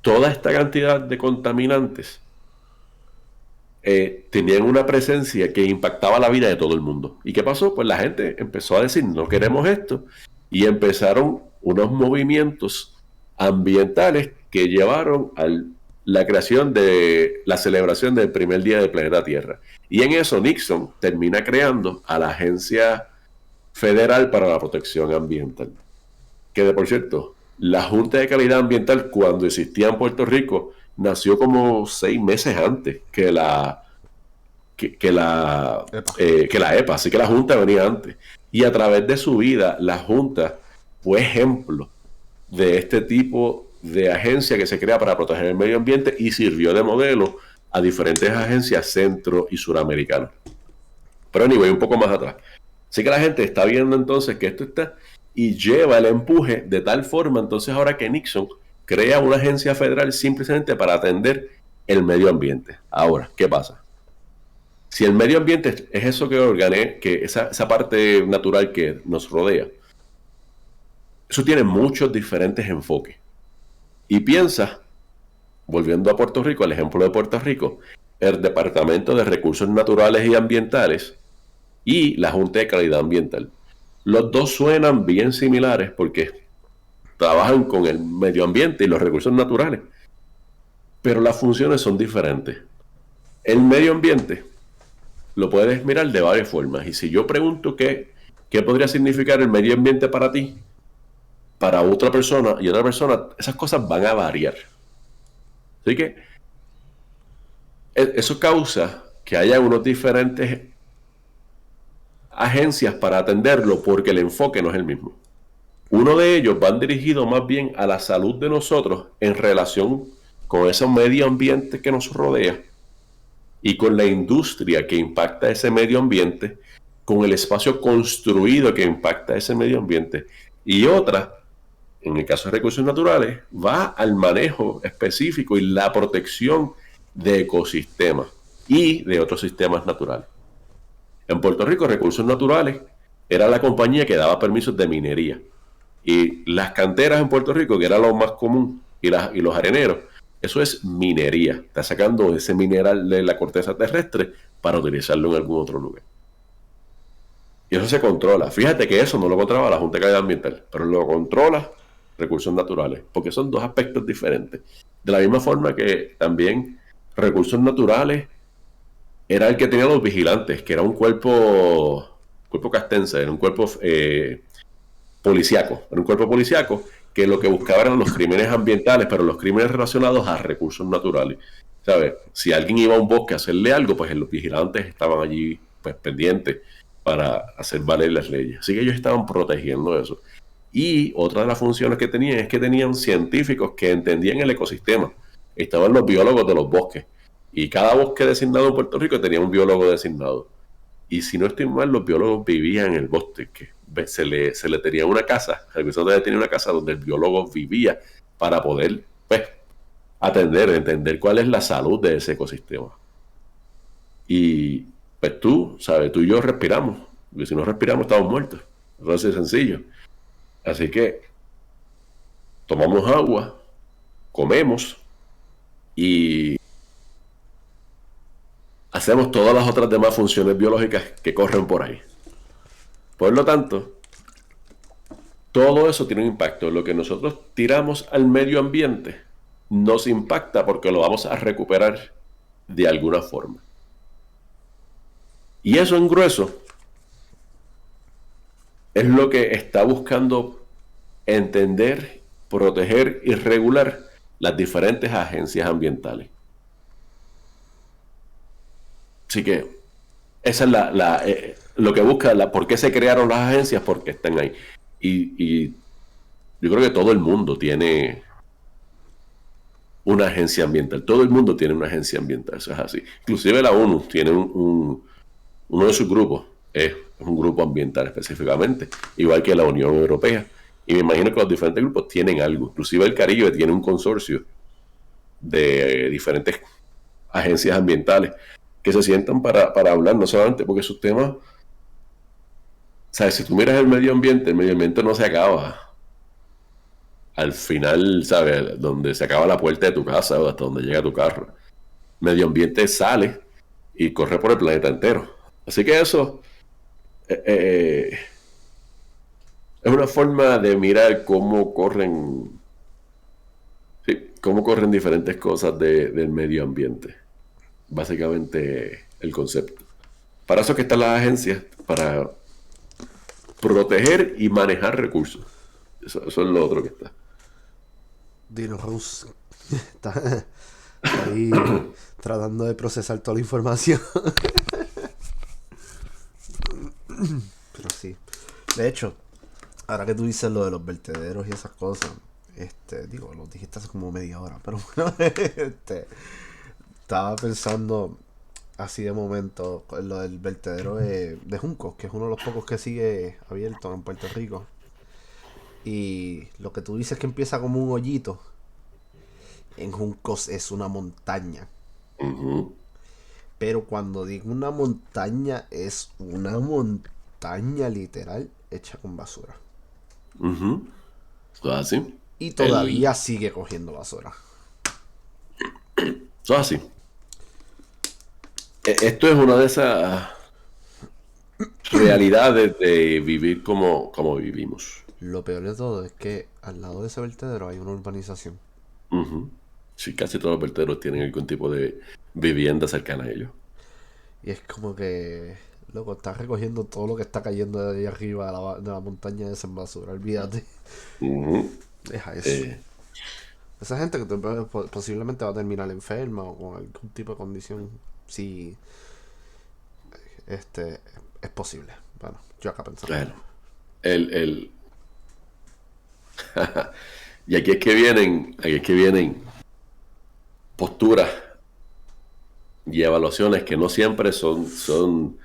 B: toda esta cantidad de contaminantes tenían una presencia que impactaba la vida de todo el mundo. ¿Y qué pasó? Pues la gente empezó a decir, no queremos esto, y empezaron unos movimientos ambientales que llevaron a la creación de la celebración del primer día del planeta Tierra. Y en eso Nixon termina creando a la Agencia Federal para la Protección Ambiental. Que de por cierto, la Junta de Calidad Ambiental, cuando existía en Puerto Rico, nació como 6 meses antes que la EPA, así que la Junta venía antes. Y a través de su vida, la Junta fue ejemplo de este tipo de agencia que se crea para proteger el medio ambiente y sirvió de modelo a diferentes agencias centro y suramericanas. Pero anyway, un poco más atrás. Así que la gente está viendo entonces que esto está y lleva el empuje de tal forma entonces ahora que Nixon crea una agencia federal simplemente para atender el medio ambiente. Ahora, ¿qué pasa? Si el medio ambiente es eso que esa parte natural que nos rodea, eso tiene muchos diferentes enfoques. Y piensa, volviendo a Puerto Rico, el ejemplo de Puerto Rico, el Departamento de Recursos Naturales y Ambientales y la Junta de Calidad Ambiental. Los dos suenan bien similares porque trabajan con el medio ambiente y los recursos naturales, pero las funciones son diferentes. El medio ambiente lo puedes mirar de varias formas, y si yo pregunto qué podría significar el medio ambiente para ti, para otra persona y otra persona, esas cosas van a variar. Así que eso causa que haya unos diferentes agencias para atenderlo porque el enfoque no es el mismo. Uno de ellos va dirigido más bien a la salud de nosotros en relación con ese medio ambiente que nos rodea y con la industria que impacta ese medio ambiente, con el espacio construido que impacta ese medio ambiente. Y otra, en el caso de recursos naturales, va al manejo específico y la protección de ecosistemas y de otros sistemas naturales. En Puerto Rico, Recursos Naturales era la compañía que daba permisos de minería. Y las canteras en Puerto Rico, que era lo más común, y los areneros, eso es minería. Está sacando ese mineral de la corteza terrestre para utilizarlo en algún otro lugar. Y eso se controla. Fíjate que eso no lo controla la Junta de Calidad Ambiental, pero lo controla Recursos Naturales, porque son dos aspectos diferentes. De la misma forma que también Recursos Naturales era el que tenía los vigilantes, que era un cuerpo castense, era un cuerpo policíaco. Era un cuerpo policíaco que lo que buscaba eran los crímenes ambientales, pero los crímenes relacionados a recursos naturales. ¿Sabes? Si alguien iba a un bosque a hacerle algo, pues los vigilantes estaban allí pues pendientes para hacer valer las leyes. Así que ellos estaban protegiendo eso. Y otra de las funciones que tenían es que tenían científicos que entendían el ecosistema. Estaban los biólogos de los bosques. Y cada bosque designado en Puerto Rico tenía un biólogo designado. Y si no estoy mal, los biólogos vivían en el bosque, que se le tenía una casa, el Recursos tenía una casa donde el biólogo vivía para poder pues, entender cuál es la salud de ese ecosistema. Y pues tú y yo respiramos, porque si no respiramos estamos muertos. Eso es sencillo. Así que tomamos agua, comemos y hacemos todas las otras demás funciones biológicas que corren por ahí. Por lo tanto, todo eso tiene un impacto. Lo que nosotros tiramos al medio ambiente nos impacta porque lo vamos a recuperar de alguna forma. Y eso en grueso es lo que está buscando entender, proteger y regular las diferentes agencias ambientales. Así que esa es lo que busca, por qué se crearon las agencias, porque están ahí. Y yo creo que todo el mundo tiene una agencia ambiental. Todo el mundo tiene una agencia ambiental, eso es así. Inclusive la ONU tiene uno de sus grupos, es un grupo ambiental específicamente, igual que la Unión Europea. Y me imagino que los diferentes grupos tienen algo. Inclusive el Caribe tiene un consorcio de diferentes agencias ambientales que se sientan para hablar, no solamente porque sus temas, ¿sabes? Si tú miras el medio ambiente no se acaba al final, ¿sabes? Donde se acaba la puerta de tu casa o hasta donde llega tu carro. Medio ambiente sale y corre por el planeta entero. Así que eso es una forma de mirar cómo corren diferentes cosas del medio ambiente. Básicamente el concepto. Para eso es que están las agencias, para proteger y manejar recursos. Eso es lo otro que está.
A: Dino Rose está ahí tratando de procesar toda la información. Pero sí. De hecho, ahora que tú dices lo de los vertederos y esas cosas, digo, lo dijiste hace como media hora, pero bueno, estaba pensando así de momento en lo del vertedero de Juncos, que es uno de los pocos que sigue abierto en Puerto Rico. Y lo que tú dices que empieza como un hoyito, en Juncos es una montaña.
B: Uh-huh.
A: Pero cuando digo una montaña, es una montaña literal hecha con basura.
B: Uh-huh. Eso es así.
A: Y todavía sigue cogiendo basura.
B: Eso es así. Esto es una de esas realidades de vivir como vivimos.
A: Lo peor de todo es que al lado de ese vertedero hay una urbanización.
B: Uh-huh. Sí, casi todos los vertederos tienen algún tipo de vivienda cercana a ellos.
A: Y es como que, loco, estás recogiendo todo lo que está cayendo de ahí arriba de la montaña de esa en basura. Olvídate.
B: Uh-huh.
A: Deja eso. Esa gente que posiblemente va a terminar enferma o con algún tipo de condición. Sí. Es posible. Bueno, yo acá pensando.
B: Claro. Y aquí es que vienen posturas y evaluaciones que no siempre son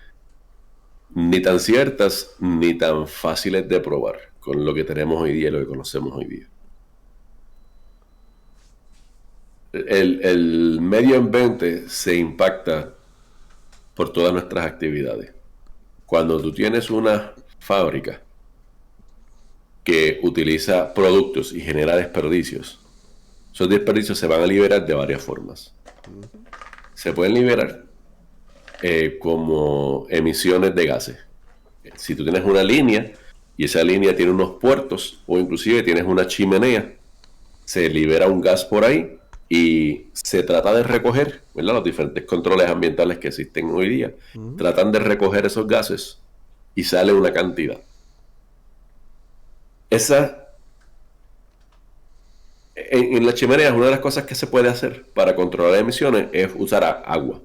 B: ni tan ciertas ni tan fáciles de probar con lo que tenemos hoy día y lo que conocemos hoy día. El medio ambiente se impacta por todas nuestras actividades. Cuando tú tienes una fábrica que utiliza productos y genera desperdicios, esos desperdicios se van a liberar de varias formas. Se pueden liberar como emisiones de gases. Si tú tienes una línea y esa línea tiene unos puertos o inclusive tienes una chimenea, se libera un gas por ahí y se trata de recoger, ¿verdad? Los diferentes controles ambientales que existen hoy día tratan de recoger esos gases y sale una cantidad. En la chimenea, una de las cosas que se puede hacer para controlar emisiones es usar agua.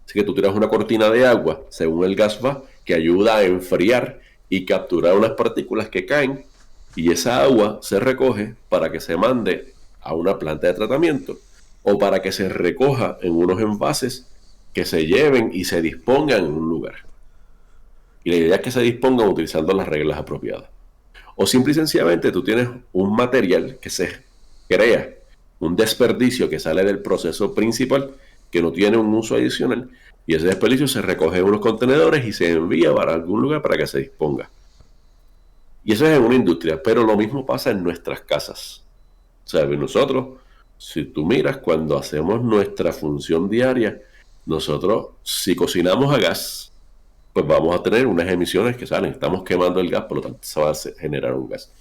B: Así que tú tiras una cortina de agua, según el gas va, que ayuda a enfriar y capturar unas partículas que caen, y esa agua se recoge para que se mande a una planta de tratamiento o para que se recoja en unos envases que se lleven y se dispongan en un lugar. Y la idea es que se dispongan utilizando las reglas apropiadas. O simple y sencillamente tú tienes un material que se crea, un desperdicio que sale del proceso principal, que no tiene un uso adicional, y ese desperdicio se recoge en unos contenedores y se envía para algún lugar para que se disponga. Y eso es en una industria, pero lo mismo pasa en nuestras casas. O sea, nosotros, si tú miras, cuando hacemos nuestra función diaria, nosotros, si cocinamos a gas, pues vamos a tener unas emisiones que salen. Estamos quemando el gas, por lo tanto se va a generar un gas.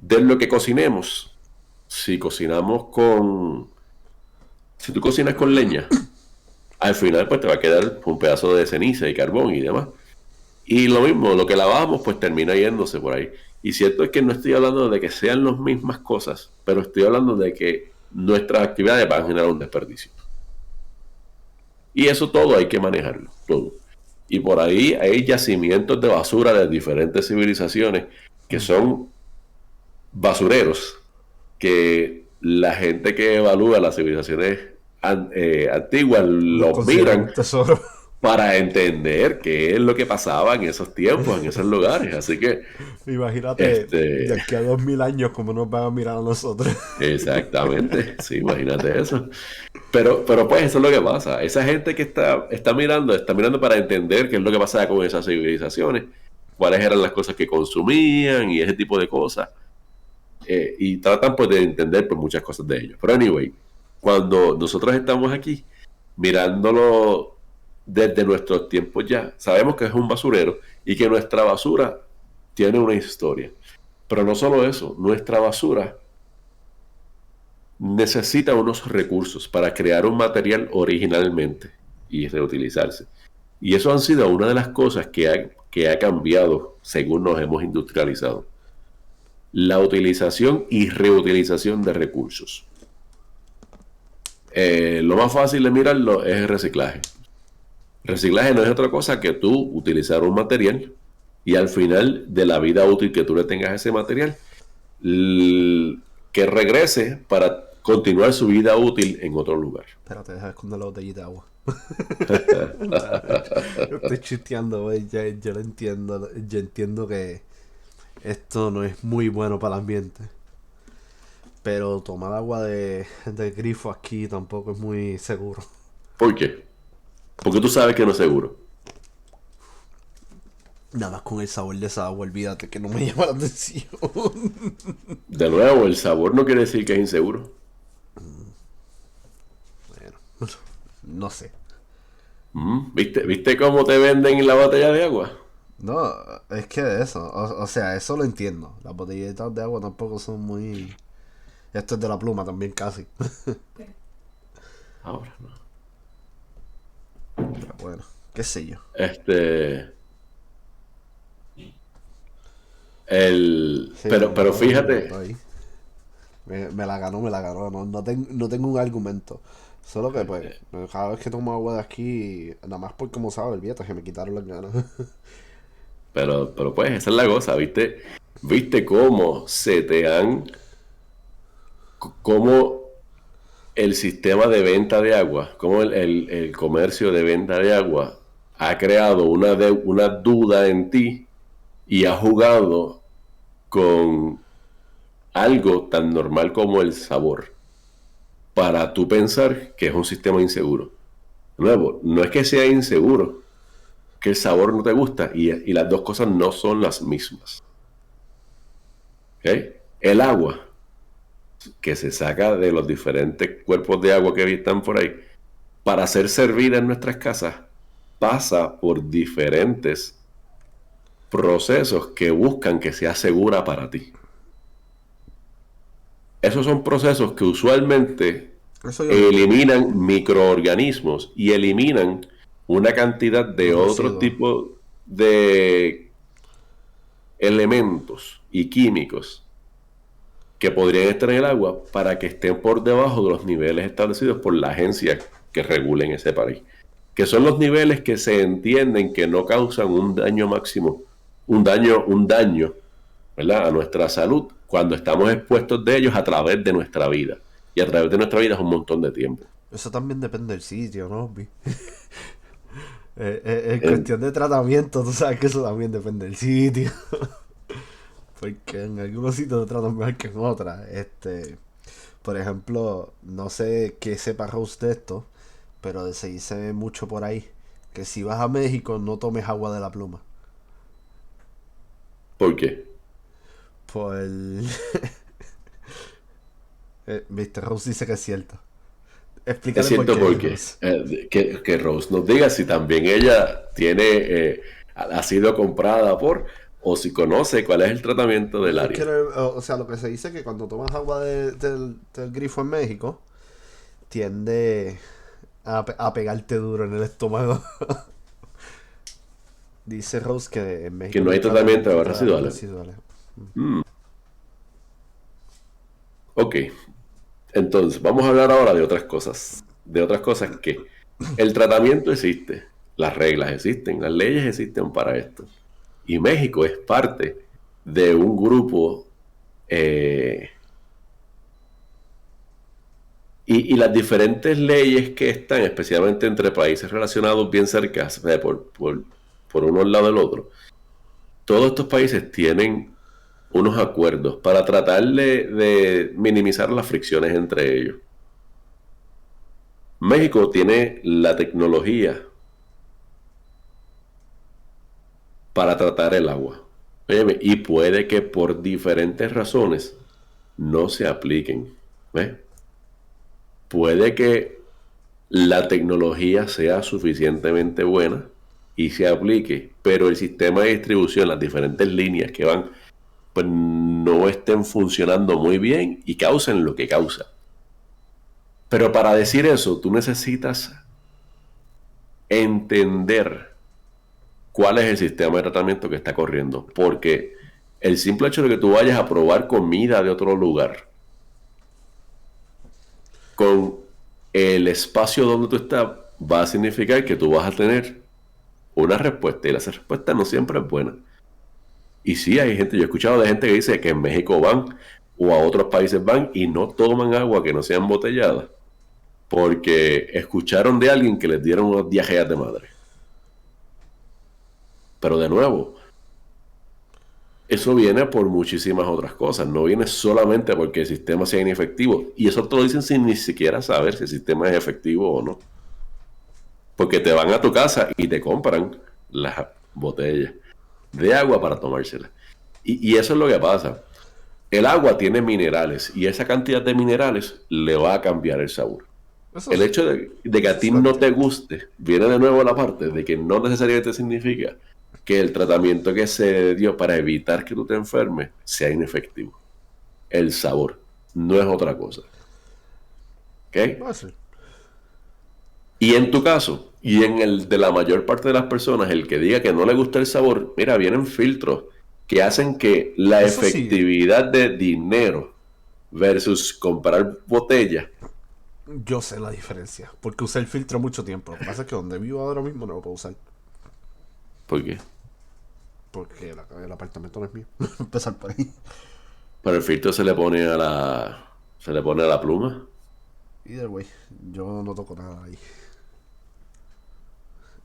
B: De lo que cocinemos, si tú cocinas con leña, al final pues te va a quedar un pedazo de ceniza y carbón y demás. Y lo mismo, lo que lavamos pues termina yéndose por ahí. Y cierto es que no estoy hablando de que sean las mismas cosas, pero estoy hablando de que nuestras actividades van a generar un desperdicio. Y eso todo hay que manejarlo, todo. Y por ahí hay yacimientos de basura de diferentes civilizaciones que son basureros que la gente que evalúa las civilizaciones antiguas
A: Los
B: los
A: consideran
B: miran
A: un tesoro.
B: para entender qué es lo que pasaba en esos tiempos, en esos lugares. Así que,
A: Imagínate, de
B: este,
A: aquí a 2000 años, cómo nos van a mirar a nosotros.
B: exactamente, sí, imagínate eso. Pero pues eso es lo que pasa. Esa gente que está mirando para entender qué es lo que pasaba con esas civilizaciones, cuáles eran las cosas que consumían y ese tipo de cosas. Y tratan pues de entender pues muchas cosas de ellos. Pero anyway, cuando nosotros estamos aquí mirándolo desde nuestros tiempos ya, sabemos que es un basurero y que nuestra basura tiene una historia. Pero no solo eso, nuestra basura necesita unos recursos para crear un material originalmente y reutilizarse. Y eso han sido una de las cosas que ha cambiado según nos hemos industrializado. La utilización y reutilización de recursos. Lo más fácil de mirarlo es el reciclaje. Reciclaje no es otra cosa que tú utilizar un material y al final de la vida útil que tú le tengas a ese material, que regrese para continuar su vida útil en otro lugar.
A: Espérate, deja de esconder la botellita de agua. Yo estoy chisteando, güey. Yo lo entiendo. Yo entiendo que esto no es muy bueno para el ambiente. Pero tomar agua del grifo aquí tampoco es muy seguro.
B: ¿Por qué? Porque tú sabes que no es seguro.
A: Nada más con el sabor de esa agua, olvídate que no me llama la atención.
B: De nuevo, el sabor no quiere decir que es inseguro.
A: Bueno, no sé.
B: ¿Viste cómo te venden la botella de agua?
A: No, es que de eso. O sea, eso lo entiendo. Las botellitas de agua tampoco son muy. Esto es de la pluma también casi.
B: Ahora no.
A: Pero bueno, qué sé yo. Sí,
B: Pero fíjate,
A: ahí. Me la ganó, me la ganó. No tengo un argumento. Solo que pues, cada vez que tomo agua de aquí, nada más por como sabe el viento, que me quitaron las ganas.
B: pero pues esa es la cosa, ¿viste cómo cómo el sistema de venta de agua, cómo el comercio de venta de agua ha creado una duda en ti y ha jugado con algo tan normal como el sabor para tú pensar que es un sistema inseguro? De nuevo, no es que sea inseguro, que el sabor no te gusta y las dos cosas no son las mismas. ¿Okay? El agua que se saca de los diferentes cuerpos de agua que están por ahí, para ser servida en nuestras casas, pasa por diferentes procesos que buscan que sea segura para ti. Esos son procesos que usualmente
A: Eso yo
B: eliminan microorganismos y eliminan una cantidad de
A: los
B: otros
A: residuos.
B: tipos de elementos y químicos que podrían estar en el agua para que estén por debajo de los niveles establecidos por la agencia que regula en ese país. Que son los niveles que se entienden que no causan un daño máximo, un daño, ¿verdad?, a nuestra salud cuando estamos expuestos de ellos a través de nuestra vida. Y a través de nuestra vida es un montón de tiempo.
A: Eso también depende del sitio, ¿no? En cuestión de tratamiento, tú sabes que eso también depende del sitio. Porque en algunos sitios te tratan mejor que en otras. Por ejemplo, no sé qué sepa Rose de esto, pero se dice mucho por ahí que si vas a México no tomes agua de la pluma.
B: ¿Por qué?
A: Por el... Viste, Rose dice que es cierto.
B: Es
A: Explícale por
B: cierto
A: qué,
B: porque
A: Rose.
B: que Rose nos diga si también ella ha sido comprada o si conoce cuál es el tratamiento del
A: Es que,
B: área.
A: o sea, lo que se dice es que cuando tomas agua del grifo en México, tiende a pegarte duro en el estómago. Dice Rose que en
B: Que
A: México
B: no
A: no
B: hay
A: hay
B: tratamiento de
A: tratamiento
B: aguas
A: de aguas
B: residuales.
A: residuales.
B: Ok, entonces vamos a hablar ahora de otras cosas. De otras cosas que el tratamiento existe, las reglas existen, las leyes existen para esto. Y México es parte de un grupo Eh, y las diferentes leyes que están, especialmente entre países relacionados bien cerca, o sea, por uno al lado del otro, todos estos países tienen unos acuerdos para tratar de minimizar las fricciones entre ellos. México tiene la tecnología para tratar el agua. Óyeme, y puede que por diferentes razones no se apliquen. ¿Ves? Puede que la tecnología sea suficientemente buena y se aplique, pero el sistema de distribución, las diferentes líneas que van, pues no estén funcionando muy bien y causen lo que causa. Pero para decir eso, tú necesitas entender cuál es el sistema de tratamiento que está corriendo, porque el simple hecho de que tú vayas a probar comida de otro lugar con el espacio donde tú estás va a significar que tú vas a tener una respuesta y esa respuesta no siempre es buena. Y sí, hay gente, yo he escuchado de gente que dice que en México van o a otros países van y no toman agua que no sea embotellada porque escucharon de alguien que les dieron unas diarreas de madre. Pero de nuevo, eso viene por muchísimas otras cosas, no viene solamente porque el sistema sea inefectivo. Y eso te lo dicen sin ni siquiera saber si el sistema es efectivo o no. Porque te van a tu casa y te compran las botellas de agua para tomárselas. Y eso es lo que pasa. El agua tiene minerales y esa cantidad de minerales le va a cambiar el sabor.
A: Eso
B: El
A: sí.
B: hecho de que a ti no te guste, viene de nuevo la parte de que no necesariamente significa que el tratamiento que se dio para evitar que tú te enfermes sea inefectivo. El sabor no es otra cosa. ¿Ok?
A: Ah, sí.
B: Y en tu caso, y en el de la mayor parte de las personas, el que diga que no le gusta el sabor, mira, vienen filtros que hacen que la
A: Eso sí,
B: efectividad de dinero versus comprar botellas.
A: yo sé la diferencia. Porque usé el filtro mucho tiempo. Lo que pasa es que donde vivo ahora mismo no lo puedo usar.
B: ¿Por qué?
A: Porque el apartamento no es mío. Empezar por ahí.
B: Pero el filtro se le pone a la pluma.
A: Either way, yo no toco nada ahí.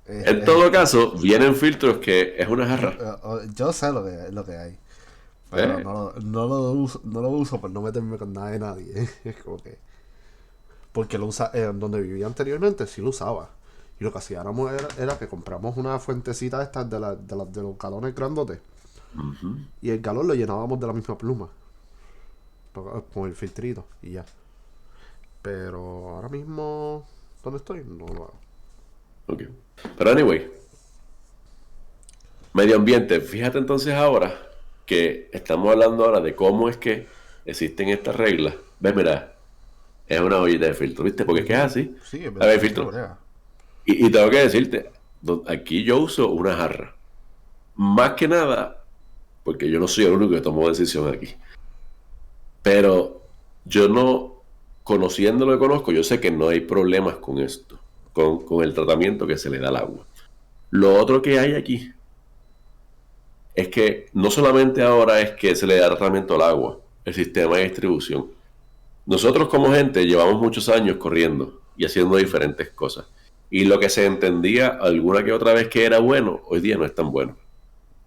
B: En todo caso, vienen filtros que es una jarra.
A: Yo sé lo que hay. Pero
B: ¿Eh?
A: no lo uso por no meterme con nada de nadie. Es como que. Porque lo usa, donde vivía anteriormente sí lo usaba. Y lo que hacíamos era que compramos una fuentecita estas de los galones grandotes.
B: Ujú.
A: Y el galón lo llenábamos de la misma pluma. Con el filtrito y ya. Pero ahora mismo, ¿dónde estoy? No lo hago.
B: Ok. Pero anyway, medio ambiente. Fíjate entonces ahora que estamos hablando ahora de cómo es que existen estas reglas. Ves, mira, es una ollita de filtro, ¿viste? Porque es que es así.
A: Sí,
B: A ver,
A: el filtro
B: filtro.
A: brea.
B: Y tengo que decirte, aquí yo uso una jarra. Más que nada, porque yo no soy el único que tomó decisión aquí. Pero yo no, conociendo lo que conozco, yo sé que no hay problemas con esto, con el tratamiento que se le da al agua. Lo otro que hay aquí es que no solamente ahora es que se le da tratamiento al agua, el sistema de distribución. Nosotros como gente llevamos muchos años corriendo y haciendo diferentes cosas. Y lo que se entendía alguna que otra vez que era bueno, hoy día no es tan bueno.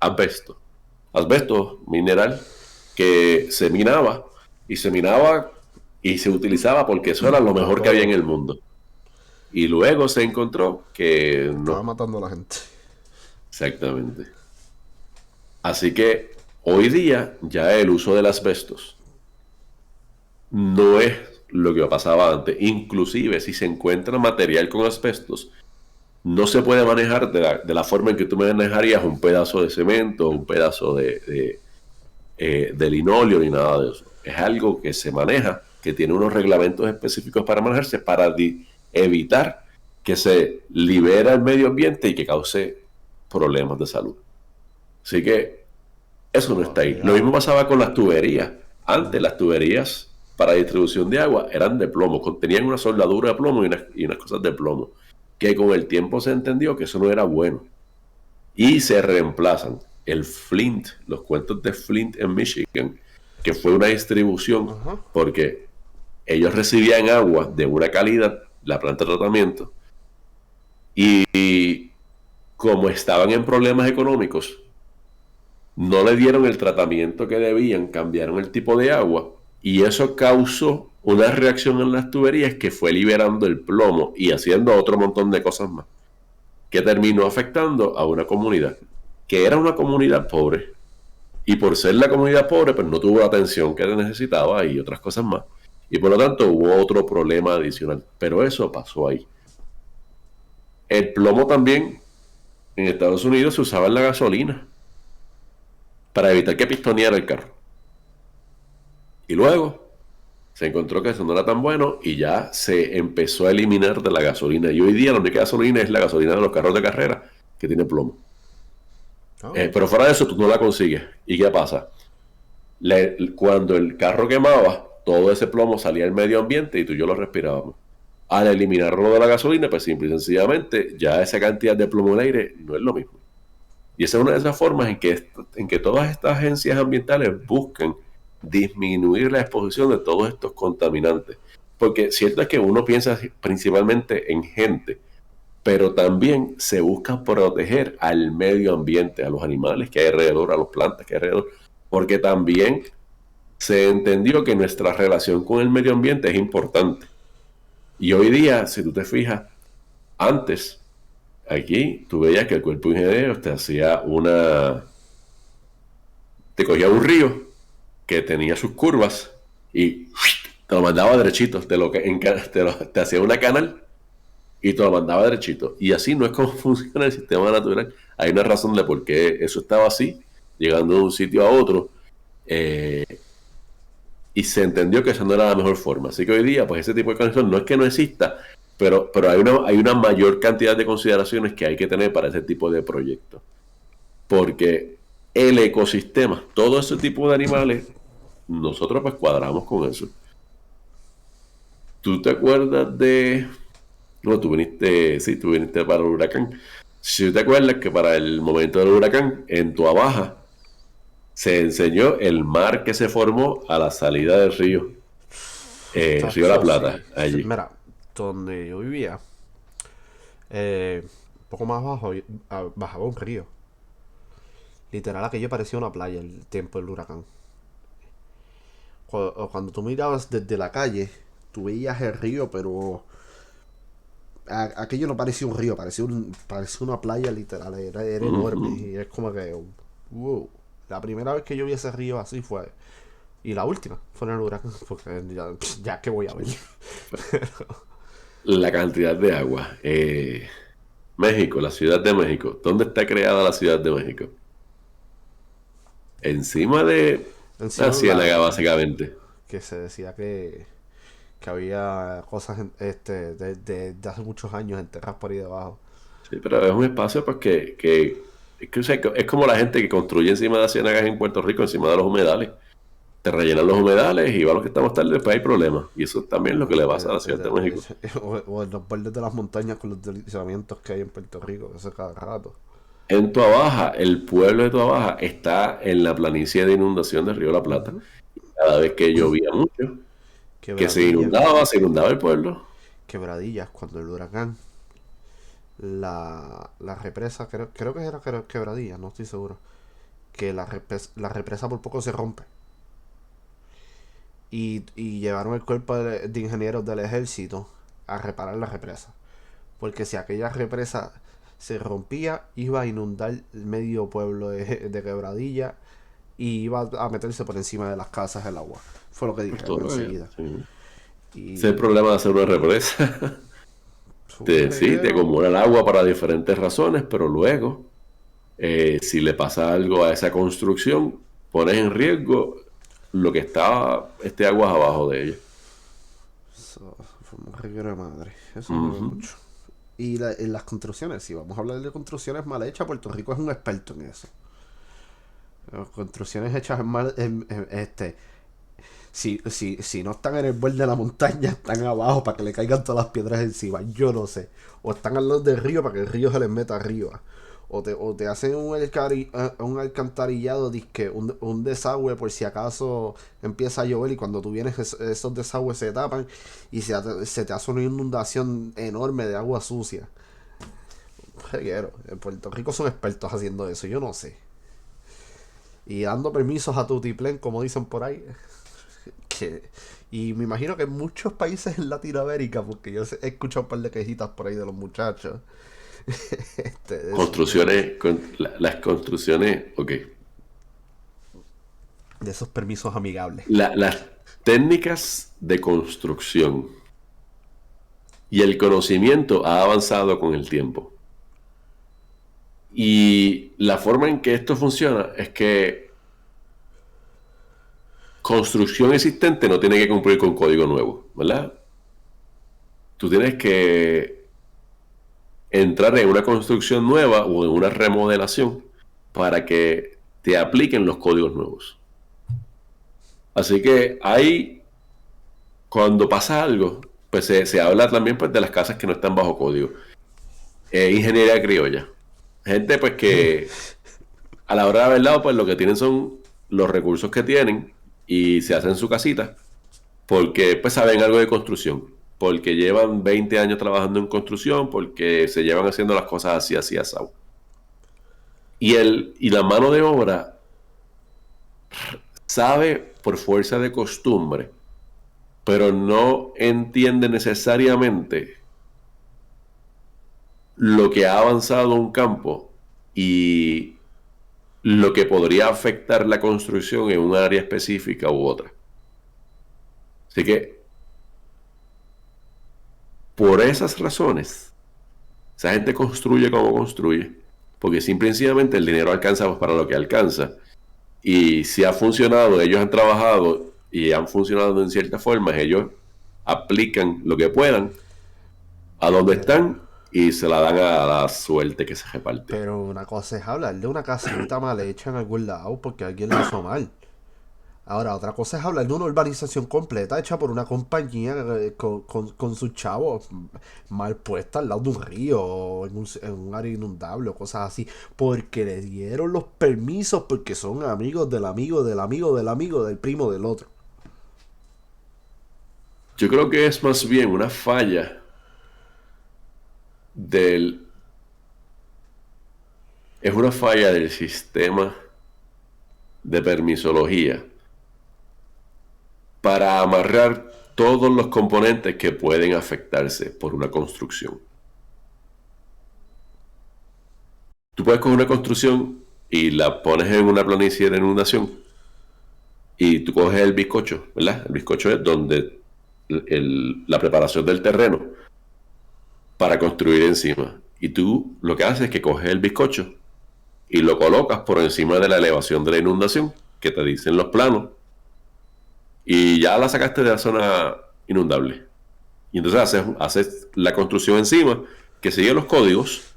B: Asbesto. Asbesto, mineral, que se minaba y se utilizaba porque eso era lo
A: Para
B: mejor que había en
A: todo.
B: el mundo. Y luego se encontró que
A: Estaba
B: no,
A: matando a la gente.
B: exactamente. Así que hoy día ya el uso del asbestos no es lo que pasaba antes. Inclusive si se encuentra material con asbestos, no se puede manejar de la forma en que tú manejarías un pedazo de cemento, un pedazo de linóleo ni nada de eso. Es algo que se maneja, que tiene unos reglamentos específicos para manejarse, para evitar que se libere al medio ambiente y que cause problemas de salud. Así que eso no está ahí. Lo mismo
A: Cuidado.
B: pasaba con las tuberías. Antes las tuberías para distribución de agua eran de plomo, tenían una soldadura de plomo y unas cosas de plomo, que con el tiempo se entendió que eso no era bueno. Y se reemplazan. El Flint, los cuentos de Flint en Michigan, que fue una distribución,
A: Ajá.
B: porque ellos recibían agua de una calidad, la planta de tratamiento, y como estaban en problemas económicos, no le dieron el tratamiento que debían, cambiaron el tipo de agua, y eso causó una reacción en las tuberías que fue liberando el plomo y haciendo otro montón de cosas más, que terminó afectando a una comunidad, que era una comunidad pobre, y por ser la comunidad pobre, pues no tuvo la atención que necesitaba y otras cosas más. Y por lo tanto hubo otro problema adicional. Pero eso pasó ahí. El plomo también en Estados Unidos se usaba en la gasolina para evitar que pistoneara el carro. Y luego se encontró que eso no era tan bueno y ya se empezó a eliminar de la gasolina. Y hoy día la única gasolina es la gasolina de los carros de carrera que tiene plomo.
A: Oh.
B: Pero fuera de eso tú no la consigues. ¿Y qué pasa? Cuando el carro quemaba, todo ese plomo salía al medio ambiente y tú y yo lo respirábamos. Al eliminarlo de la gasolina, pues simple y sencillamente ya esa cantidad de plomo en el aire no es lo mismo. Y esa es una de esas formas en que todas estas agencias ambientales buscan disminuir la exposición de todos estos contaminantes. Porque cierto es que uno piensa principalmente en gente, pero también se busca proteger al medio ambiente, a los animales que hay alrededor, a las plantas que hay alrededor, porque también se entendió que nuestra relación con el medio ambiente es importante. Y hoy día, si tú te fijas, antes, aquí, tú veías que el cuerpo ingeniero te cogía un río que tenía sus curvas y te lo mandaba derechito, te hacía una canal y te lo mandaba derechito. Y así no es como funciona el sistema natural. Hay una razón de por qué eso estaba así, llegando de un sitio a otro. Y se entendió que esa no era la mejor forma. Así que hoy día, pues ese tipo de conexión no es que no exista, pero hay una mayor cantidad de consideraciones que hay que tener para ese tipo de proyectos. Porque el ecosistema, todo ese tipo de animales, nosotros pues cuadramos con eso. ¿Tú te acuerdas de... No, tú viniste para el huracán. Si te acuerdas que para el momento del huracán, en Tua Baja, se enseñó el mar que se formó a la salida del río. Río La Plata,
A: Sí.
B: allí.
A: Mira, donde yo vivía, un poco más abajo, bajaba un río. Literal, aquello parecía una playa el tiempo del huracán. Cuando tú mirabas desde la calle, tú veías el río, pero aquello no parecía un río, parecía una playa literal, era enorme. Y es como que, wow. La primera vez que yo vi ese río así fue. Y la última fue en el huracán, porque ya que voy a ver.
B: La cantidad de agua. México, la Ciudad de México. ¿Dónde está creada la Ciudad de México? Encima de
A: Encima
B: la
A: de un
B: ciénaga,
A: lago,
B: básicamente.
A: que se decía que había cosas de hace muchos años enterradas por ahí debajo.
B: Sí, pero es un espacio pues o sea, es como la gente que construye encima de las ciénagas en Puerto Rico, encima de los humedales. Te rellenan los humedales y va lo que estamos tarde, después hay problemas. Y eso también es lo que le pasa a la Ciudad de México.
A: O en los bordes de las montañas con los deslizamientos que hay en Puerto Rico, eso cada rato.
B: En Tuabaja, el pueblo de Tuabaja está en la planicie de inundación del río La Plata.
A: Ujú.
B: Cada vez que llovía mucho, que
A: Quebradillas,
B: se inundaba el pueblo.
A: quebradillas, cuando el huracán, la represa, creo que era quebradillas, no estoy seguro, que la represa por poco se rompe. Y llevaron el cuerpo de ingenieros del ejército a reparar la represa. Porque si aquella represa se rompía, iba a inundar medio pueblo de Quebradilla y iba a meterse por encima de las casas el agua. Fue lo que
B: Pues todo
A: dijeron enseguida.
B: sí. Ese es el
A: Y
B: problema de hacer una represa.
A: fue un
B: Sí, te
A: reguero.
B: acumula el agua para diferentes razones, pero luego, si le pasa algo a esa construcción, pones en riesgo lo que está aguas abajo de ella.
A: Eso fue un reguero de madre. Eso fue
B: Ujú.
A: mucho. Y en las construcciones, si vamos a hablar de construcciones mal hechas, Puerto Rico es un experto en eso. Las construcciones hechas mal, si no están en el borde de la montaña, están abajo para que le caigan todas las piedras encima. Yo no sé. O están al lado del río para que el río se les meta arriba. o te hacen un alcantarillado, disque, un desagüe por si acaso empieza a llover y cuando tú vienes esos desagües se tapan y se te hace una inundación enorme de agua sucia. Reguero. En Puerto Rico son expertos haciendo eso, yo no sé. Y dando permisos a tutiplén, como dicen por ahí. Que, y me imagino que en muchos países en Latinoamérica, porque yo he escuchado un par de quejitas por ahí de los muchachos.
B: Construcciones, las construcciones, ok.
A: De esos permisos amigables.
B: Las técnicas de construcción y el conocimiento ha avanzado con el tiempo. Y la forma en que esto funciona es que construcción existente no tiene que cumplir con código nuevo, ¿verdad? Tú tienes que entrar en una construcción nueva o en una remodelación para que te apliquen los códigos nuevos. Así que cuando pasa algo, pues se habla también pues, de las casas que no están bajo código. Ingeniería criolla. Gente pues que a la hora de la verdad, pues lo que tienen son los recursos que tienen y se hacen su casita porque pues saben algo de construcción, porque llevan 20 años trabajando en construcción, porque se llevan haciendo las cosas así, asado. Y la mano de obra sabe por fuerza de costumbre, pero no entiende necesariamente lo que ha avanzado un campo y lo que podría afectar la construcción en un área específica u otra. Así que, por esas razones, esa gente construye como construye, porque simplemente el dinero alcanza pues, para lo que alcanza. Y si ha funcionado, ellos han trabajado y han funcionado en ciertas formas, ellos aplican lo que puedan a donde están y se la dan a la suerte que se reparte.
A: Pero una cosa es hablar de una casita mal hecha en algún lado porque alguien la hizo mal. Ahora, otra cosa es hablar de una urbanización completa hecha por una compañía con sus chavos mal puesta al lado de un río o en un área inundable o cosas así. Porque le dieron los permisos porque son amigos del amigo del amigo del amigo del primo del otro.
B: Yo creo que es más bien una falla es una falla del sistema de permisología para amarrar todos los componentes que pueden afectarse por una construcción. Tú puedes coger una construcción y la pones en una planicie de inundación y tú coges el bizcocho, ¿verdad? El bizcocho es donde la preparación del terreno para construir encima. Y tú lo que haces es que coges el bizcocho y lo colocas por encima de la elevación de la inundación que te dicen los planos y ya la sacaste de la zona inundable. Y entonces haces la construcción encima que sigue los códigos,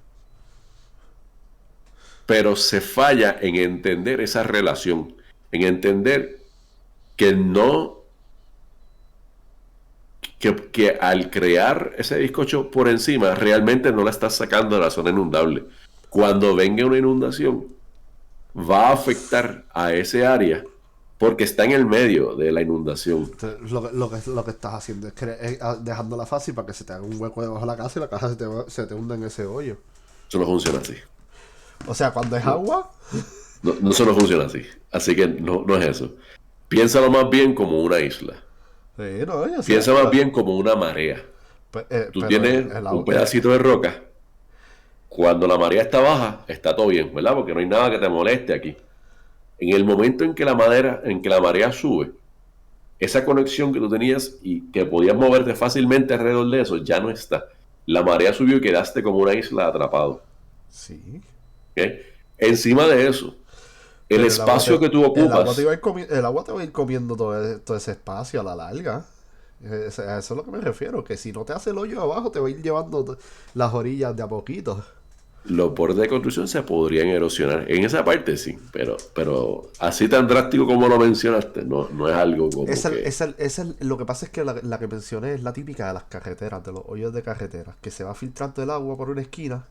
B: pero se falla en entender esa relación, en entender que que al crear ese bizcocho por encima realmente no la estás sacando de la zona inundable. Cuando venga una inundación va a afectar a ese área porque está en el medio de la inundación.
A: Entonces, lo que estás haciendo es dejándola fácil para que se te haga un hueco debajo de la casa y la casa se te hunda en ese hoyo.
B: Eso no funciona así.
A: O sea, cuando es agua...
B: No, eso no funciona así. Así que no es eso. Piénsalo más bien como una isla.
A: Sí, no, yo sé,
B: Piensa más bien como una marea. Tú tienes un pedacito de roca. Cuando la marea está baja, está todo bien, ¿verdad? Porque no hay nada que te moleste aquí. En el momento en que la marea sube, esa conexión que tú tenías y que podías moverte fácilmente alrededor de eso, ya no está. La marea subió y quedaste como una isla atrapado.
A: Sí.
B: ¿Okay? Encima de eso, el espacio que tú ocupas...
A: El agua te va a ir comiendo todo ese espacio a la larga. A eso es lo que me refiero, que si no te hace el hoyo abajo, te va a ir llevando las orillas de a poquito.
B: Los bordes de construcción se podrían erosionar. En esa parte sí, pero así tan drástico como lo mencionaste, no es algo como
A: lo que pasa es que la que mencioné es la típica de las carreteras, de los hoyos de carreteras, que se va filtrando el agua por una esquina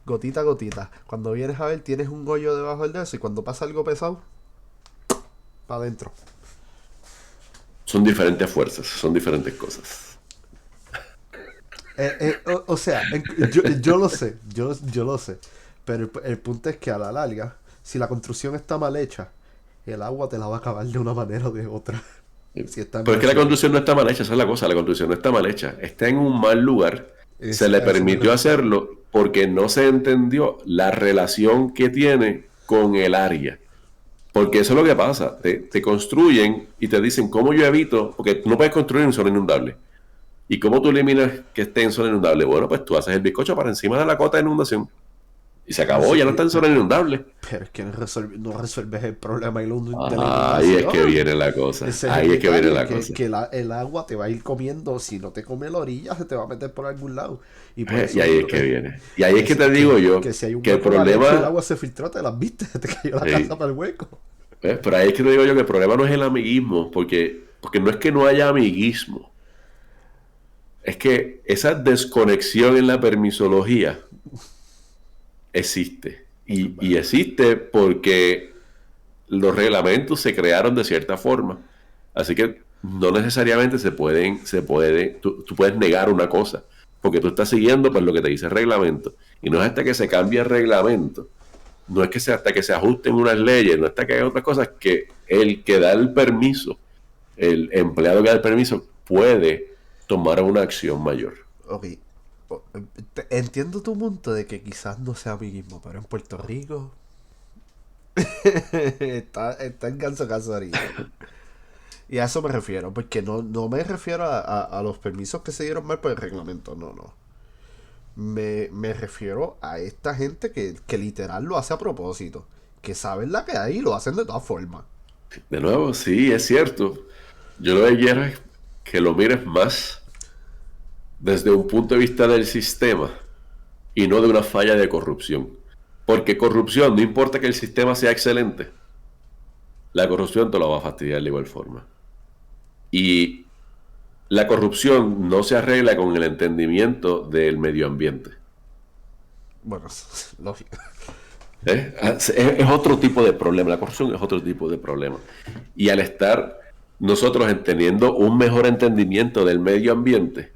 A: Gotita a gotita. Cuando vienes a ver, tienes un hoyo debajo del dedo y cuando pasa algo pesado, para adentro.
B: Son diferentes fuerzas, son diferentes cosas.
A: O sea, yo lo sé, yo lo sé. Pero el punto es que a la larga, si la construcción está mal hecha, el agua te la va a acabar de una manera o de otra. Si está
B: Pero es
A: mal
B: que la
A: hecha.
B: construcción no está mal hecha, esa es la cosa, la construcción no está mal hecha, está en un mal lugar, se le
A: A eso me
B: permitió
A: refiero.
B: hacerlo porque no se entendió la relación que tiene con el área. Porque eso es lo que pasa, te construyen y te dicen cómo yo evito, porque tú no puedes construir en zona inundable. ¿Y cómo tú eliminas que esté en zona inundable? Bueno, pues tú haces el bizcocho para encima de la cota de inundación y se acabó,
A: Sí,
B: ya no está en zona inundable.
A: pero es que no resuelves el problema de la
B: Ahí es que
A: inundación.
B: viene la cosa,
A: Ese es el
B: ahí es que viene
A: detalle,
B: la cosa.
A: el agua te va a ir comiendo. Si no te come la orilla, se te va a meter por algún lado. Y por
B: Y
A: eso
B: ahí es que viene. Y ahí es que te digo yo
A: que si hay un
B: que el
A: hueco mal hecho y el
B: problema,
A: agua se filtró, te las viste, te cayó la
B: sí,
A: casa para el hueco.
B: pero ahí es que te digo yo que el problema no es el amiguismo, porque no es que no haya amiguismo, es que esa desconexión en la permisología existe. Y existe porque los reglamentos se crearon de cierta forma. Así que no necesariamente tú puedes negar una cosa, porque tú estás siguiendo pues lo que te dice el reglamento. Y no es hasta que se cambie el reglamento, no es que sea hasta que se ajusten unas leyes, no es hasta que haya otras cosas que el que da el permiso, el empleado que da el permiso, puede tomar una acción mayor.
A: Ok. Entiendo tu punto de que quizás no sea amiguismo, pero en Puerto Rico está en ganso casualidad. Y a eso me refiero, porque no me refiero a los permisos que se dieron mal por el reglamento, no. Me refiero a esta gente que literal lo hace a propósito, que saben la que hay y lo hacen de todas formas.
B: De nuevo, sí, es cierto. Yo lo que quiero es que lo mires más desde un punto de vista del sistema y no de una falla de corrupción. Porque corrupción, no importa que el sistema sea excelente, la corrupción te lo va a fastidiar de igual forma. Y la corrupción no se arregla con el entendimiento del medio ambiente.
A: Bueno, lógico.
B: Es otro tipo de problema, la corrupción es otro tipo de problema. Y al estar nosotros teniendo un mejor entendimiento del medio ambiente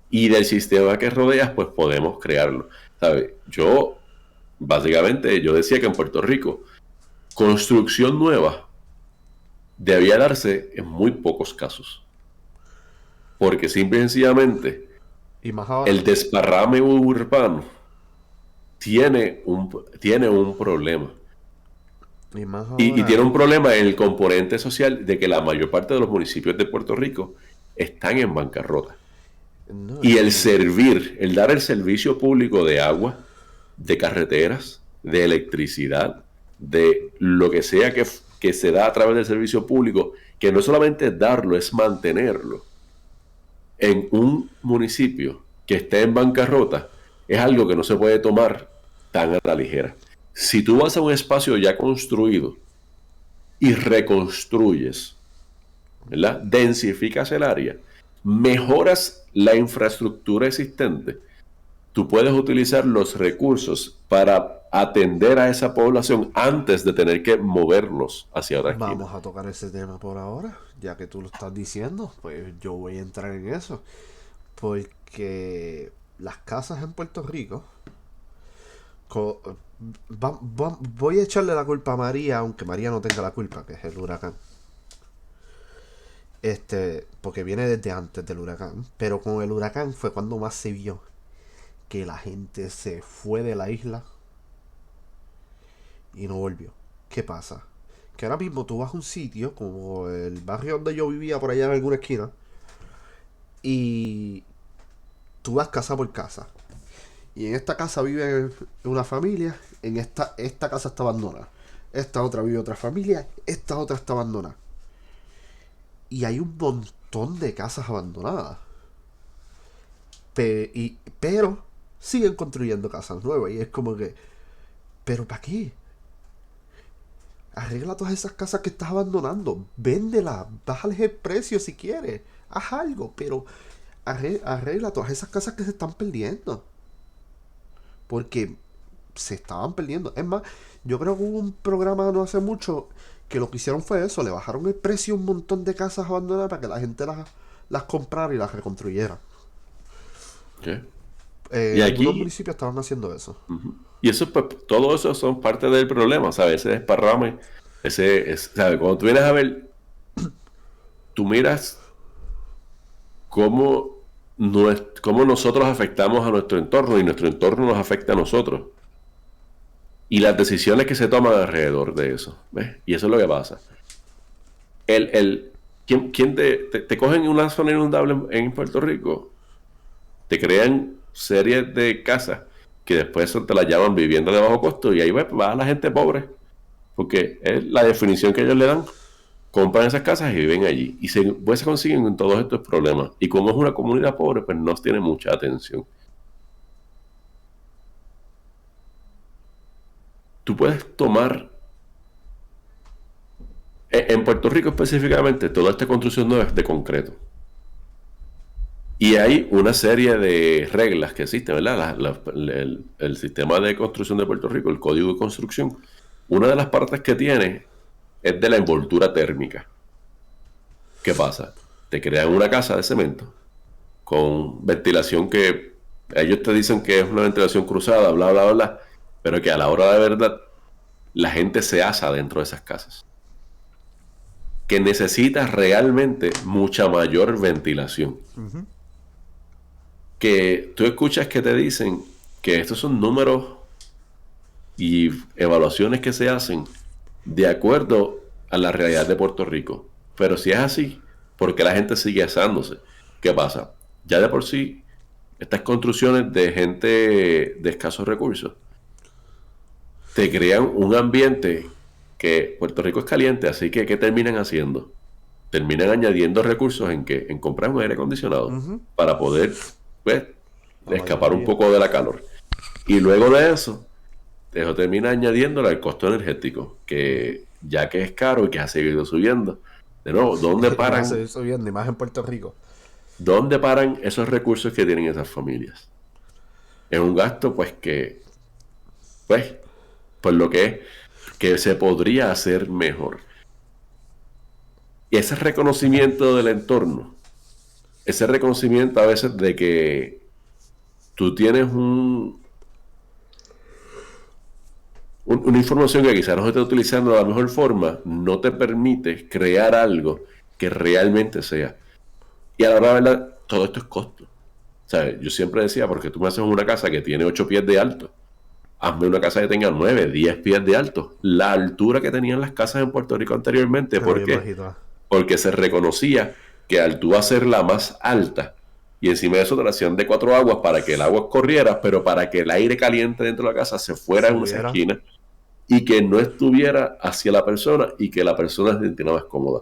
B: y del sistema que rodeas, pues podemos crearlo. ¿Sabe? Básicamente, yo decía que en Puerto Rico, construcción nueva debía darse en muy pocos casos. Porque simple y sencillamente,
A: Y más ahora.
B: el desparrame urbano tiene un problema.
A: Y más
B: Y
A: ahora.
B: tiene un problema en el componente social de que la mayor parte de los municipios de Puerto Rico están en bancarrota.
A: No,
B: Y el dar el servicio público de agua, de carreteras, de electricidad, de lo que sea que se da a través del servicio público, que no solamente es darlo, es mantenerlo en un municipio que esté en bancarrota, es algo que no se puede tomar tan a la ligera. Si tú vas a un espacio ya construido y reconstruyes, ¿verdad? Densificas el área, mejoras la infraestructura existente, tú puedes utilizar los recursos para atender a esa población antes de tener que moverlos hacia otra esquina.
A: vamos a tocar ese tema por ahora, ya que tú lo estás diciendo, pues yo voy a entrar en eso. Porque las casas en Puerto Rico, co- voy a echarle la culpa a María, aunque María no tenga la culpa, que es el huracán. Porque viene desde antes del huracán. Pero con el huracán fue cuando más se vio que la gente se fue de la isla y no volvió. ¿Qué pasa? Que ahora mismo tú vas a un sitio como el barrio donde yo vivía, por allá en alguna esquina, y tú vas casa por casa. Y en esta casa vive una familia, en esta casa está abandonada. Esta otra vive otra familia, esta otra está abandonada. Y hay un montón de casas abandonadas. Pero siguen construyendo casas nuevas. Y es como que, ¿pero para qué? Arregla todas esas casas que estás abandonando. Véndelas, bájales el precio si quieres. Haz algo, pero arregla todas esas casas que se están perdiendo. Porque se estaban perdiendo. Es más, yo creo que hubo un programa no hace mucho que lo que hicieron fue eso, le bajaron el precio a un montón de casas abandonadas para que la gente las comprara y las reconstruyera.
B: ¿Qué? Y
A: Algunos
B: aquí,
A: municipios estaban haciendo eso.
B: y eso, pues, todo eso son parte del problema, ¿sabes? Ese desparrame, ¿sabes? Cuando tú vienes a ver, tú miras cómo, cómo nosotros afectamos a nuestro entorno y nuestro entorno nos afecta a nosotros. Y las decisiones que se toman alrededor de eso, ¿ves? Y eso es lo que pasa. ¿Quién te cogen en una zona inundable en Puerto Rico? Te crean series de casas que después eso te la llaman vivienda de bajo costo y ahí va la gente pobre, porque es la definición que ellos le dan. Compran esas casas y viven allí y pues se consiguen con todos estos problemas, y como es una comunidad pobre pues no tiene mucha atención. Tú puedes tomar en Puerto Rico específicamente toda esta construcción no es de concreto. Y hay una serie de reglas que existen, ¿verdad? El sistema de construcción de Puerto Rico, el Código de Construcción, una de las partes que tiene es de la envoltura térmica. ¿Qué pasa? Te crean una casa de cemento con ventilación que ellos te dicen que es una ventilación cruzada, bla, bla, bla, pero que a la hora de verdad la gente se asa dentro de esas casas. Que necesita realmente mucha mayor ventilación. Que tú escuchas que te dicen que estos son números y evaluaciones que se hacen de acuerdo a la realidad de Puerto Rico. Pero si es así, ¿por qué la gente sigue asándose? ¿Qué pasa? Ya de por sí, estas construcciones de gente de escasos recursos te crean un ambiente que Puerto Rico es caliente, así que ¿qué terminan haciendo? Terminan añadiendo recursos en comprar un aire acondicionado para poder, pues, escapar un poco de la calor. Y luego de eso, eso termina añadiéndole al costo energético, que ya que es caro y que ha seguido subiendo. De nuevo, ¿dónde
A: Va a
B: paran,
A: seguir subiendo, y más en Puerto Rico.
B: ¿dónde paran esos recursos que tienen esas familias? Es un gasto, pues, pues, por lo que se podría hacer mejor. Y ese reconocimiento del entorno, ese reconocimiento a veces de que tú tienes una información que quizás no se está utilizando de la mejor forma, no te permite crear algo que realmente sea. Y a la hora de verdad, todo esto es costo. O sea, yo siempre decía, porque tú me haces una casa que tiene 8 pies de alto, hazme una casa que tenga 9, 10 pies de alto. La altura que tenían las casas en Puerto Rico anteriormente, ¿por qué? Porque se reconocía que al tú hacerla más alta, y encima de eso te la hacían de 4 aguas para que el agua corriera, pero para que el aire caliente dentro de la casa se fuera en una esquina y que no estuviera hacia la persona y que la persona se sintiera más cómoda.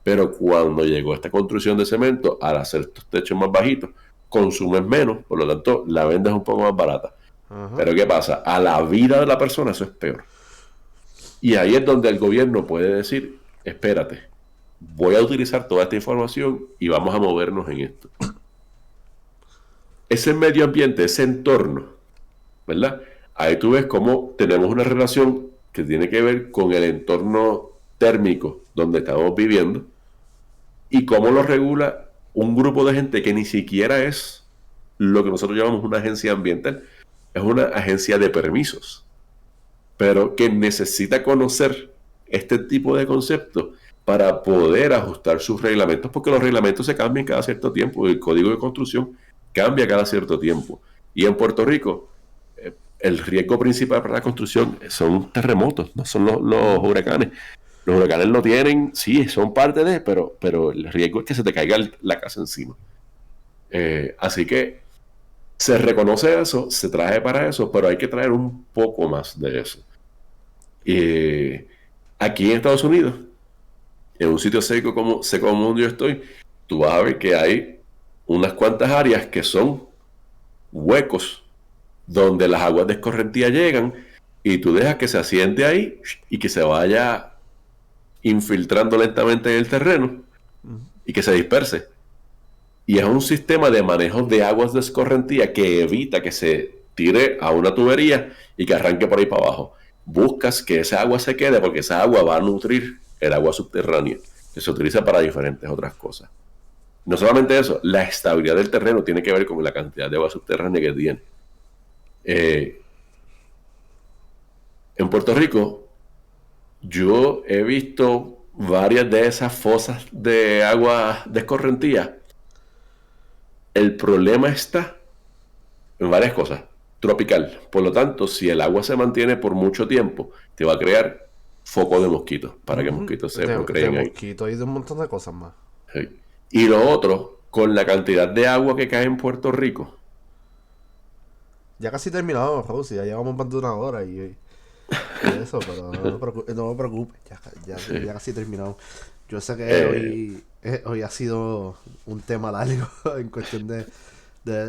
B: Pero cuando llegó esta construcción de cemento, al hacer estos techos más bajitos, consumen menos, por lo tanto la venta es un poco más barata. Pero ¿qué pasa? A la vida de la persona eso es peor. Y ahí es donde el gobierno puede decir, espérate, voy a utilizar toda esta información y vamos a movernos en esto. Ese medio ambiente, ese entorno, ¿verdad? Ahí tú ves cómo tenemos una relación que tiene que ver con el entorno térmico donde estamos viviendo y cómo lo regula un grupo de gente que ni siquiera es lo que nosotros llamamos una agencia ambiental, es una agencia de permisos, pero que necesita conocer este tipo de conceptos para poder ajustar sus reglamentos, porque los reglamentos se cambian cada cierto tiempo, el código de construcción cambia cada cierto tiempo. Y en Puerto Rico, el riesgo principal para la construcción son terremotos, no son los huracanes. Los huracanes lo tienen, sí, son parte de, pero el riesgo es que se te caiga la casa encima. Así que se reconoce eso, se trae para eso, pero hay que traer un poco más de eso. Aquí en Estados Unidos, en un sitio seco como donde yo estoy, tú vas a ver que hay unas cuantas áreas que son huecos donde las aguas de escorrentía llegan y tú dejas que se asiente ahí y que se vaya infiltrando lentamente en el terreno y que se disperse. Y es un sistema de manejo de aguas de escorrentía que evita que se tire a una tubería y que arranque por ahí para abajo. Buscas que esa agua se quede porque esa agua va a nutrir el agua subterránea, que se utiliza para diferentes otras cosas. No solamente eso, la estabilidad del terreno tiene que ver con la cantidad de agua subterránea que tiene. En Puerto Rico, yo he visto varias de esas fosas de agua de escorrentía. El problema está en varias cosas. Tropical. Por lo tanto, si el agua se mantiene por mucho tiempo, te va a crear foco de mosquitos para que mosquitos se
A: De
B: procreen ahí.
A: mosquito y de un montón de cosas más.
B: Sí. Y lo otro, con la cantidad de agua que cae en Puerto Rico.
A: Ya casi terminamos, Rosy, ya llevamos más de una hora y eso, pero no me preocupes, ya casi terminamos. Yo sé que hoy ha sido un tema largo en cuestión de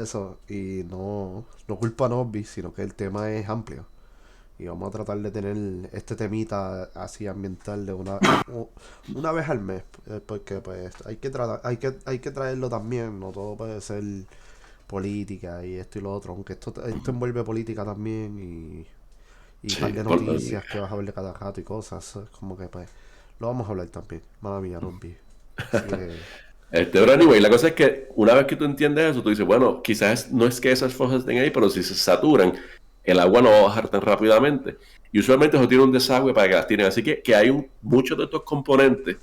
A: eso, y no culpa a Nobby, sino que el tema es amplio. Y vamos a tratar de tener este temita así ambiental de una vez al mes, porque pues hay que traerlo también, no todo puede ser política y esto y lo otro, aunque esto envuelve política también y
B: Sí,
A: par de noticias que vas a ver de cada rato y cosas, es como que pues lo vamos a hablar también, mala mía, Nobby. Así que
B: Pero anyway, la cosa es que una vez que tú entiendes eso, tú dices, bueno, quizás no es que esas fosas estén ahí, pero si se saturan, el agua no va a bajar tan rápidamente. Y usualmente eso tiene un desagüe para que las tiren. Así que hay muchos de estos componentes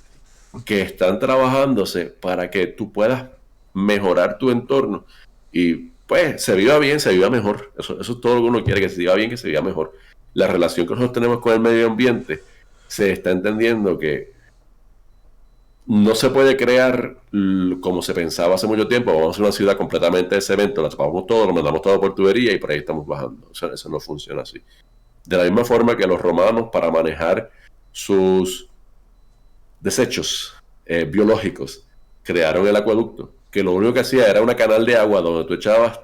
B: que están trabajándose para que tú puedas mejorar tu entorno. Y pues se viva bien, se viva mejor. Eso es todo lo que uno quiere, que se viva bien, que se viva mejor. La relación que nosotros tenemos con el medio ambiente, se está entendiendo que no se puede crear como se pensaba hace mucho tiempo. Vamos a hacer una ciudad completamente de cemento, la tapamos todo, lo mandamos todo por tubería y por ahí estamos bajando. O sea, eso no funciona así. De la misma forma que los romanos, para manejar sus desechos biológicos, crearon el acueducto, que lo único que hacía era una canal de agua donde tú echabas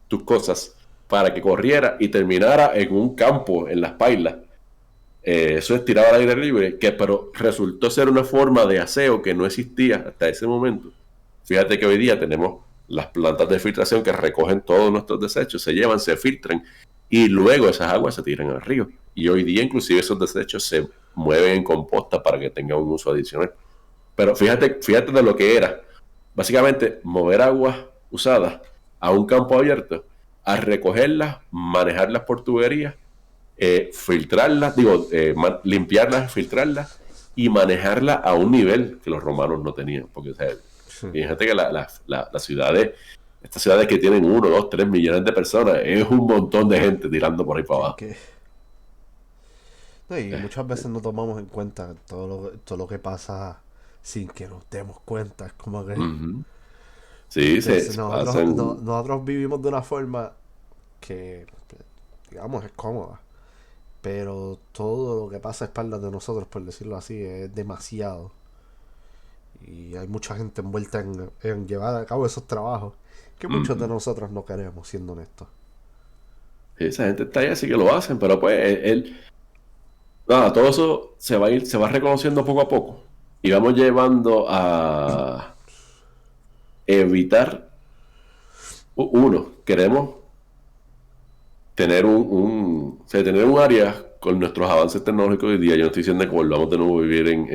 B: tus cosas para que corriera y terminara en un campo, en las pailas. Eso es tirado al aire libre, pero resultó ser una forma de aseo que no existía hasta ese momento. Fíjate que hoy día tenemos las plantas de filtración que recogen todos nuestros desechos, se llevan, se filtran y luego esas aguas se tiran al río. Y hoy día inclusive esos desechos se mueven en composta para que tengan un uso adicional. Pero fíjate de lo que era. Básicamente, mover aguas usadas a un campo abierto, a recogerlas, manejarlas por tuberías, filtrarlas, limpiarlas, filtrarlas y manejarlas a un nivel que los romanos no tenían. Porque, o sea, fíjate que las ciudades, estas ciudades que tienen 1, 2, 3 millones de personas, es un montón de gente tirando por ahí para abajo.
A: No, y muchas veces no tomamos en cuenta todo lo que pasa sin que nos demos cuenta. Es como que
B: sí,
A: nosotros vivimos de una forma que, digamos, es cómoda. Pero todo lo que pasa a espaldas de nosotros, por decirlo así, es demasiado. Y hay mucha gente envuelta en llevar a cabo esos trabajos que muchos de nosotros no queremos, siendo honestos.
B: Sí, esa gente está ahí, así que lo hacen, pero pues nada, todo eso se va reconociendo poco a poco. Y vamos llevando a evitar. Uno, queremos tener tener un área con nuestros avances tecnológicos hoy día. Yo no estoy diciendo que volvamos de nuevo a vivir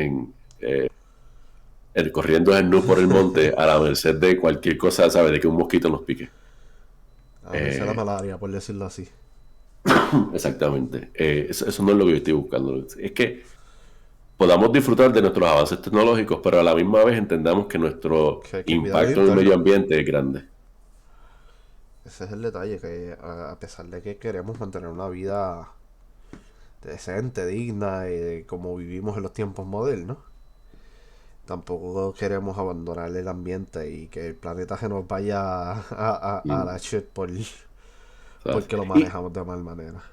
B: corriendo desnudos por el monte a la merced de cualquier cosa, ¿sabes? De que un mosquito nos pique.
A: A veces la malaria, por decirlo así.
B: Exactamente. Eso no es lo que yo estoy buscando. Es que podamos disfrutar de nuestros avances tecnológicos, pero a la misma vez entendamos que nuestro impacto en el medio ambiente es grande.
A: Ese es el detalle, que a pesar de que queremos mantener una vida decente, digna, como vivimos en los tiempos modernos, tampoco queremos abandonar el ambiente y que el planeta se nos vaya a la shit porque lo manejamos de mal manera.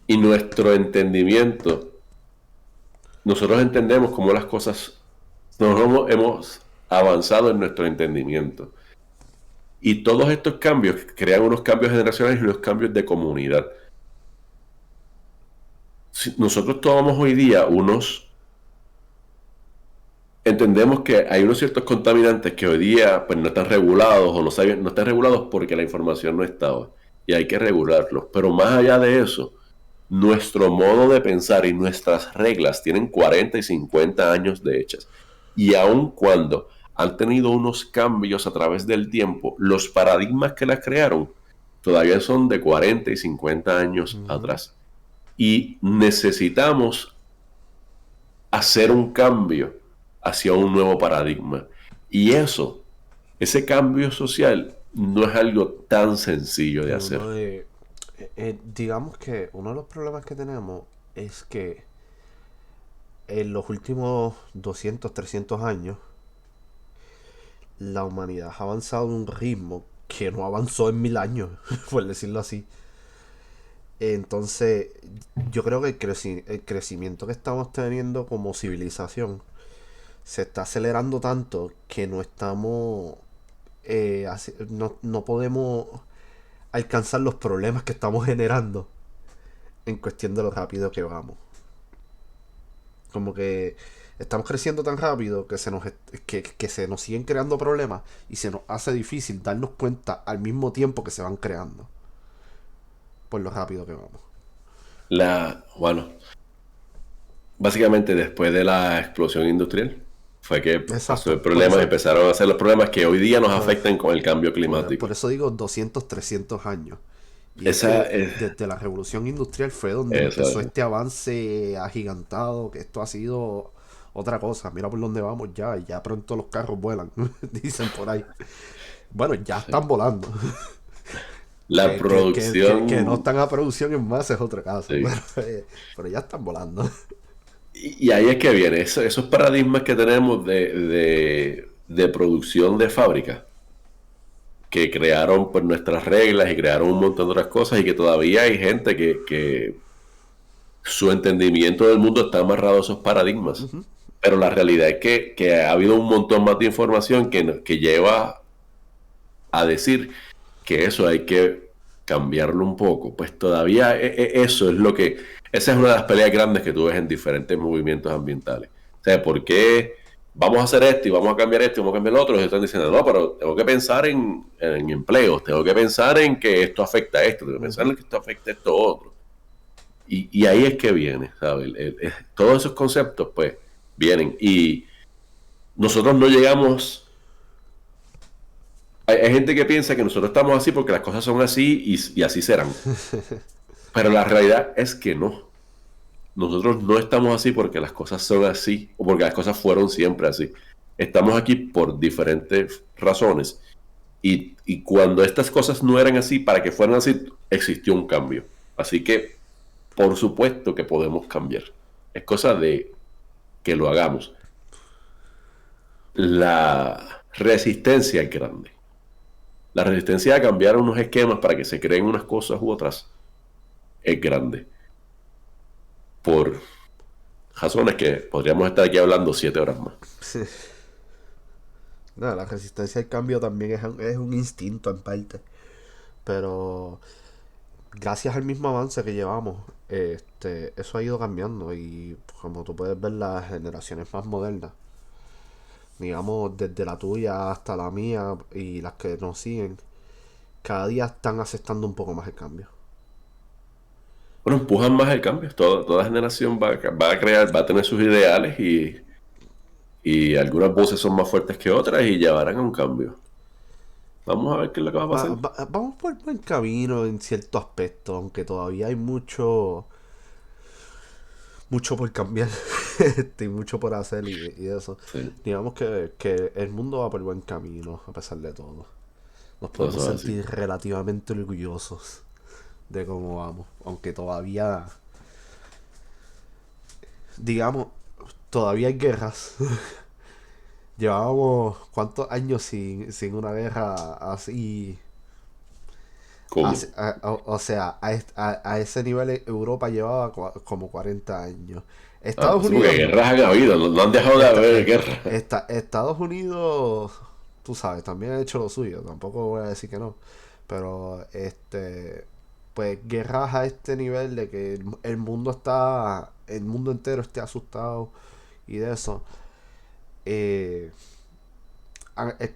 B: Y nuestro entendimiento, nosotros entendemos cómo las cosas, nosotros hemos avanzado en nuestro entendimiento. Y todos estos cambios crean unos cambios generacionales y unos cambios de comunidad. Si nosotros tomamos hoy día entendemos que hay unos ciertos contaminantes que hoy día pues, no están regulados o no están regulados porque la información no estaba. y hay que regularlo. Pero más allá de eso, nuestro modo de pensar y nuestras reglas tienen 40 y 50 años de hechas. Y aun cuando han tenido unos cambios a través del tiempo, los paradigmas que las crearon todavía son de 40 y 50 años
A: Ujú.
B: atrás. Y necesitamos hacer un cambio hacia un nuevo paradigma. Y eso, ese cambio social, no es algo tan sencillo de
A: Y
B: hacer.
A: digamos que uno de los problemas que tenemos es que en los últimos 200 300 años, la humanidad ha avanzado a un ritmo que no avanzó en 1000 años, por decirlo así. Entonces, yo creo que el crecimiento que estamos teniendo como civilización se está acelerando tanto que no estamos, no podemos alcanzar los problemas que estamos generando en cuestión de lo rápido que vamos. Como que estamos creciendo tan rápido que que se nos siguen creando problemas y se nos hace difícil darnos cuenta al mismo tiempo que se van creando por lo rápido que vamos.
B: Bueno, básicamente después de la explosión industrial fue que pasó el
A: Exacto,
B: problema y empezaron a hacer los problemas que hoy día nos
A: por,
B: afectan con el cambio
A: por
B: climático.
A: eso digo 200 300 años. Y es
B: Esa
A: que
B: es,
A: desde la revolución industrial fue donde
B: esa
A: empezó
B: es.
A: este avance agigantado, que esto ha sido otra cosa. Mira por dónde vamos ya, y ya pronto los carros vuelan, dicen por ahí. Bueno, ya están volando.
B: La
A: Que no
B: producción,
A: están a producción en masa es otro caso,
B: sí.
A: pero ya están volando.
B: Y ahí es que viene, esos paradigmas que tenemos de producción de fábrica, que crearon pues, nuestras reglas y crearon un montón de otras cosas y que todavía hay gente que su entendimiento del mundo está amarrado a esos paradigmas. Pero la realidad es que ha habido un montón más de información que lleva a decir que eso hay que cambiarlo un poco. Pues todavía eso es lo que... Esa es una de las peleas grandes que tú ves en diferentes movimientos ambientales. O sea, ¿por qué vamos a hacer esto y vamos a cambiar esto y vamos a cambiar lo otro? Y están diciendo, no, pero tengo que pensar en empleos, tengo que pensar en que esto afecta a esto, tengo que pensar en que esto afecta a esto otro. Y ahí es que viene, ¿sabes? Todos esos conceptos, pues, vienen. Y nosotros no llegamos. Hay gente que piensa que nosotros estamos así porque las cosas son así y así serán. Pero la realidad es que no. Nosotros no estamos así porque las cosas son así o porque las cosas fueron siempre así. Estamos aquí por diferentes razones. Y cuando estas cosas no eran así, para que fueran así, existió un cambio. Así que, por supuesto que podemos cambiar. Es cosa de que lo hagamos. La resistencia es grande. La resistencia a cambiar unos esquemas para que se creen unas cosas u otras es grande. Por razones que podríamos estar aquí hablando 7 horas más.
A: No, la resistencia al cambio también es un instinto en parte. Pero gracias al mismo avance que llevamos, eso ha ido cambiando. Y como tú puedes ver, las generaciones más modernas, digamos desde la tuya hasta la mía y las que nos siguen, cada día están aceptando un poco más el cambio.
B: Bueno, empujan más el cambio. Toda generación va a crear, va a tener sus ideales y algunas voces son más fuertes que otras y llevarán a un cambio. Vamos a ver qué es lo que va a pasar.
A: Vamos por buen camino en cierto aspecto, aunque todavía hay mucho por cambiar y mucho por hacer y eso.
B: Sí,
A: Digamos que el mundo va por buen camino a pesar de todo. Nos
B: todo
A: podemos
B: eso es así.
A: sentir relativamente orgullosos de cómo vamos, aunque todavía, digamos, todavía hay guerras. Llevábamos cuántos años sin una guerra así.
B: ¿Cómo?
A: O sea, a ese nivel Europa llevaba como 40 años.
B: Ah,
A: Estados
B: sí, porque
A: Unidos,
B: guerras han habido, no han dejado de haber guerras.
A: Estados Unidos, tú sabes, también ha hecho lo suyo. Tampoco voy a decir que no. Pero, pues guerras a este nivel de que el mundo entero esté asustado y de eso,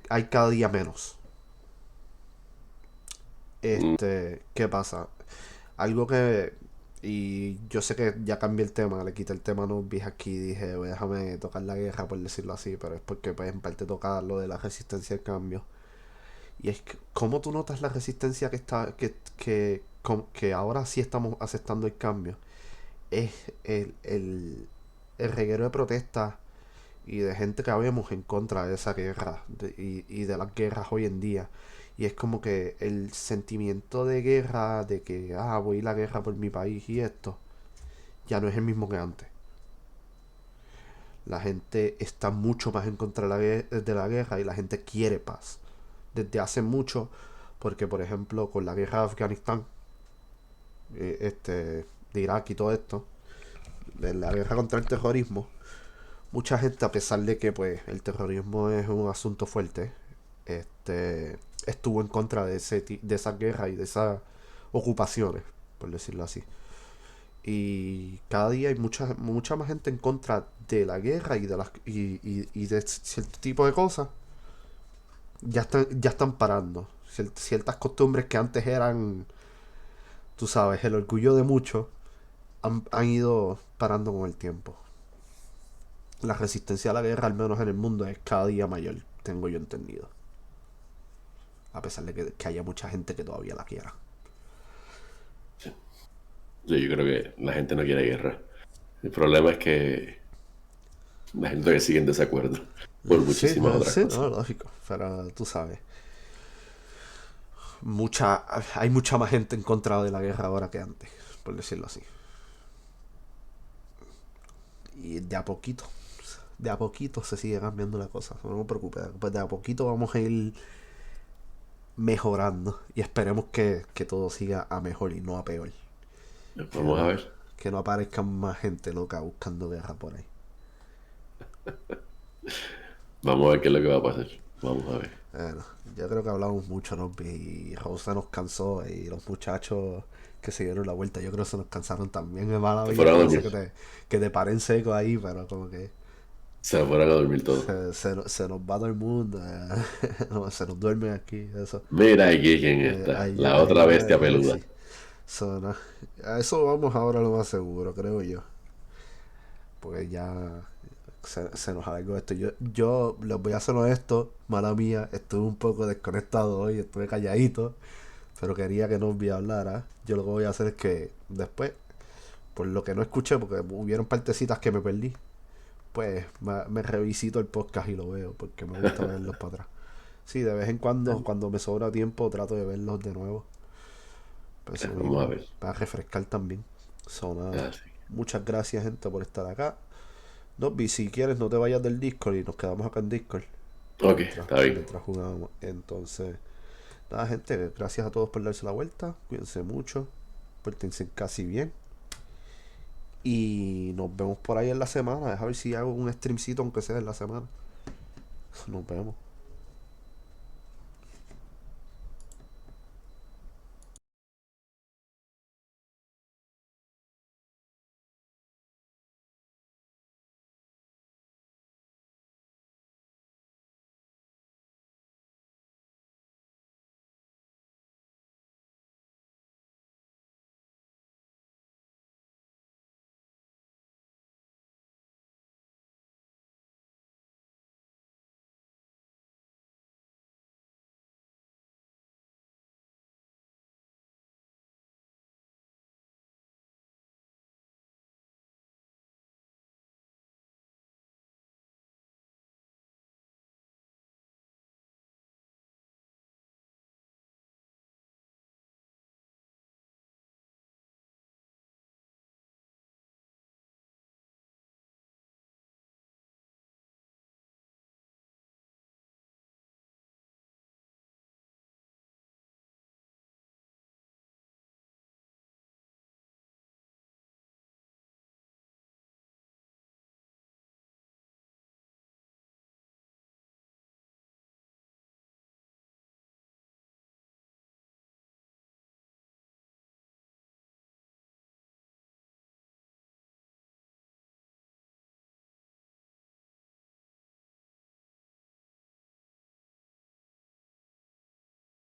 A: hay cada día menos. ¿Qué pasa? Algo que... Y yo sé que ya cambié el tema, le quité el tema a Nubis aquí y dije, "Pues déjame tocar la guerra, por decirlo así", pero es porque pues en parte toca lo de la resistencia al cambio. Y es que, ¿cómo tú notas la resistencia que ahora sí estamos aceptando el cambio? Es el reguero de protestas y de gente que habemos en contra de esa guerra y de las guerras hoy en día. Y es como que el sentimiento de guerra, de que, voy a ir a la guerra por mi país y esto, ya no es el mismo que antes. La gente está mucho más en contra de la guerra y la gente quiere paz. Desde hace mucho, porque por ejemplo con la guerra de Afganistán, de Irak y todo esto, de la guerra contra el terrorismo, mucha gente, a pesar de que pues el terrorismo es un asunto fuerte, estuvo en contra de esa guerra y de esas ocupaciones, por decirlo así. Y cada día hay mucha más gente en contra de la guerra y de cierto tipo de cosas. Ya están parando. Ciertas costumbres que antes eran, tú sabes, el orgullo de muchos, han ido parando con el tiempo. La resistencia a la guerra, al menos en el mundo, es cada día mayor, tengo yo entendido. A pesar de que haya mucha gente que todavía la quiera.
B: Sí, yo creo que la gente no quiere guerra. El problema es que la gente todavía sigue en desacuerdo por
A: Sí,
B: muchísimas otras
A: sí,
B: cosas.
A: no, lógico. Pero tú sabes, mucha, hay mucha más gente en contra de la guerra ahora que antes, por decirlo así. Y de a poquito se sigue cambiando la cosa. No me preocupes, pues de a poquito vamos a ir mejorando y esperemos que todo siga a mejor y no a peor. Que
B: Vamos a
A: no,
B: ver.
A: que no aparezcan más gente loca buscando guerra por ahí.
B: Vamos a ver qué es lo que va a pasar. Vamos a ver.
A: Bueno, yo creo que hablamos mucho, ¿no? Y Rosa nos cansó y los muchachos que se dieron la vuelta, yo creo que se nos cansaron también. Es mala
B: Se
A: vida,
B: fueron a
A: yo sé
B: dormir.
A: que te paren seco ahí, pero como que
B: Se fueron a dormir todos.
A: se nos va todo el mundo. No, se nos duerme aquí, eso.
B: Mira aquí quién está.
A: Allá,
B: La otra
A: allá,
B: bestia peluda.
A: sí. So, a eso vamos ahora lo más seguro, creo yo. Porque ya se nos alargó esto. Yo les voy a ser honesto, mala mía, estuve un poco desconectado hoy, estuve calladito, pero quería que Nobby hablara. Yo lo que voy a hacer es que después, por lo que no escuché, porque hubieron partecitas que me perdí, pues me revisito el podcast y lo veo, porque me gusta verlos para atrás. Sí, de vez en cuando me sobra tiempo, trato de verlos de nuevo. Pues eso
B: Vamos a
A: mismo,
B: ver.
A: para refrescar también. So, nada.
B: Ah, sí.
A: Muchas gracias, gente, por estar acá. Dobby, si quieres, no te vayas del Discord y nos quedamos acá en Discord
B: Ok,
A: mientras,
B: está bien.
A: mientras jugamos. Entonces, nada, gente, gracias a todos por darse la vuelta. Cuídense mucho, pórtense casi bien. Y nos vemos por ahí en la semana. Deja ver si hago un streamcito, aunque sea en la semana. Nos vemos.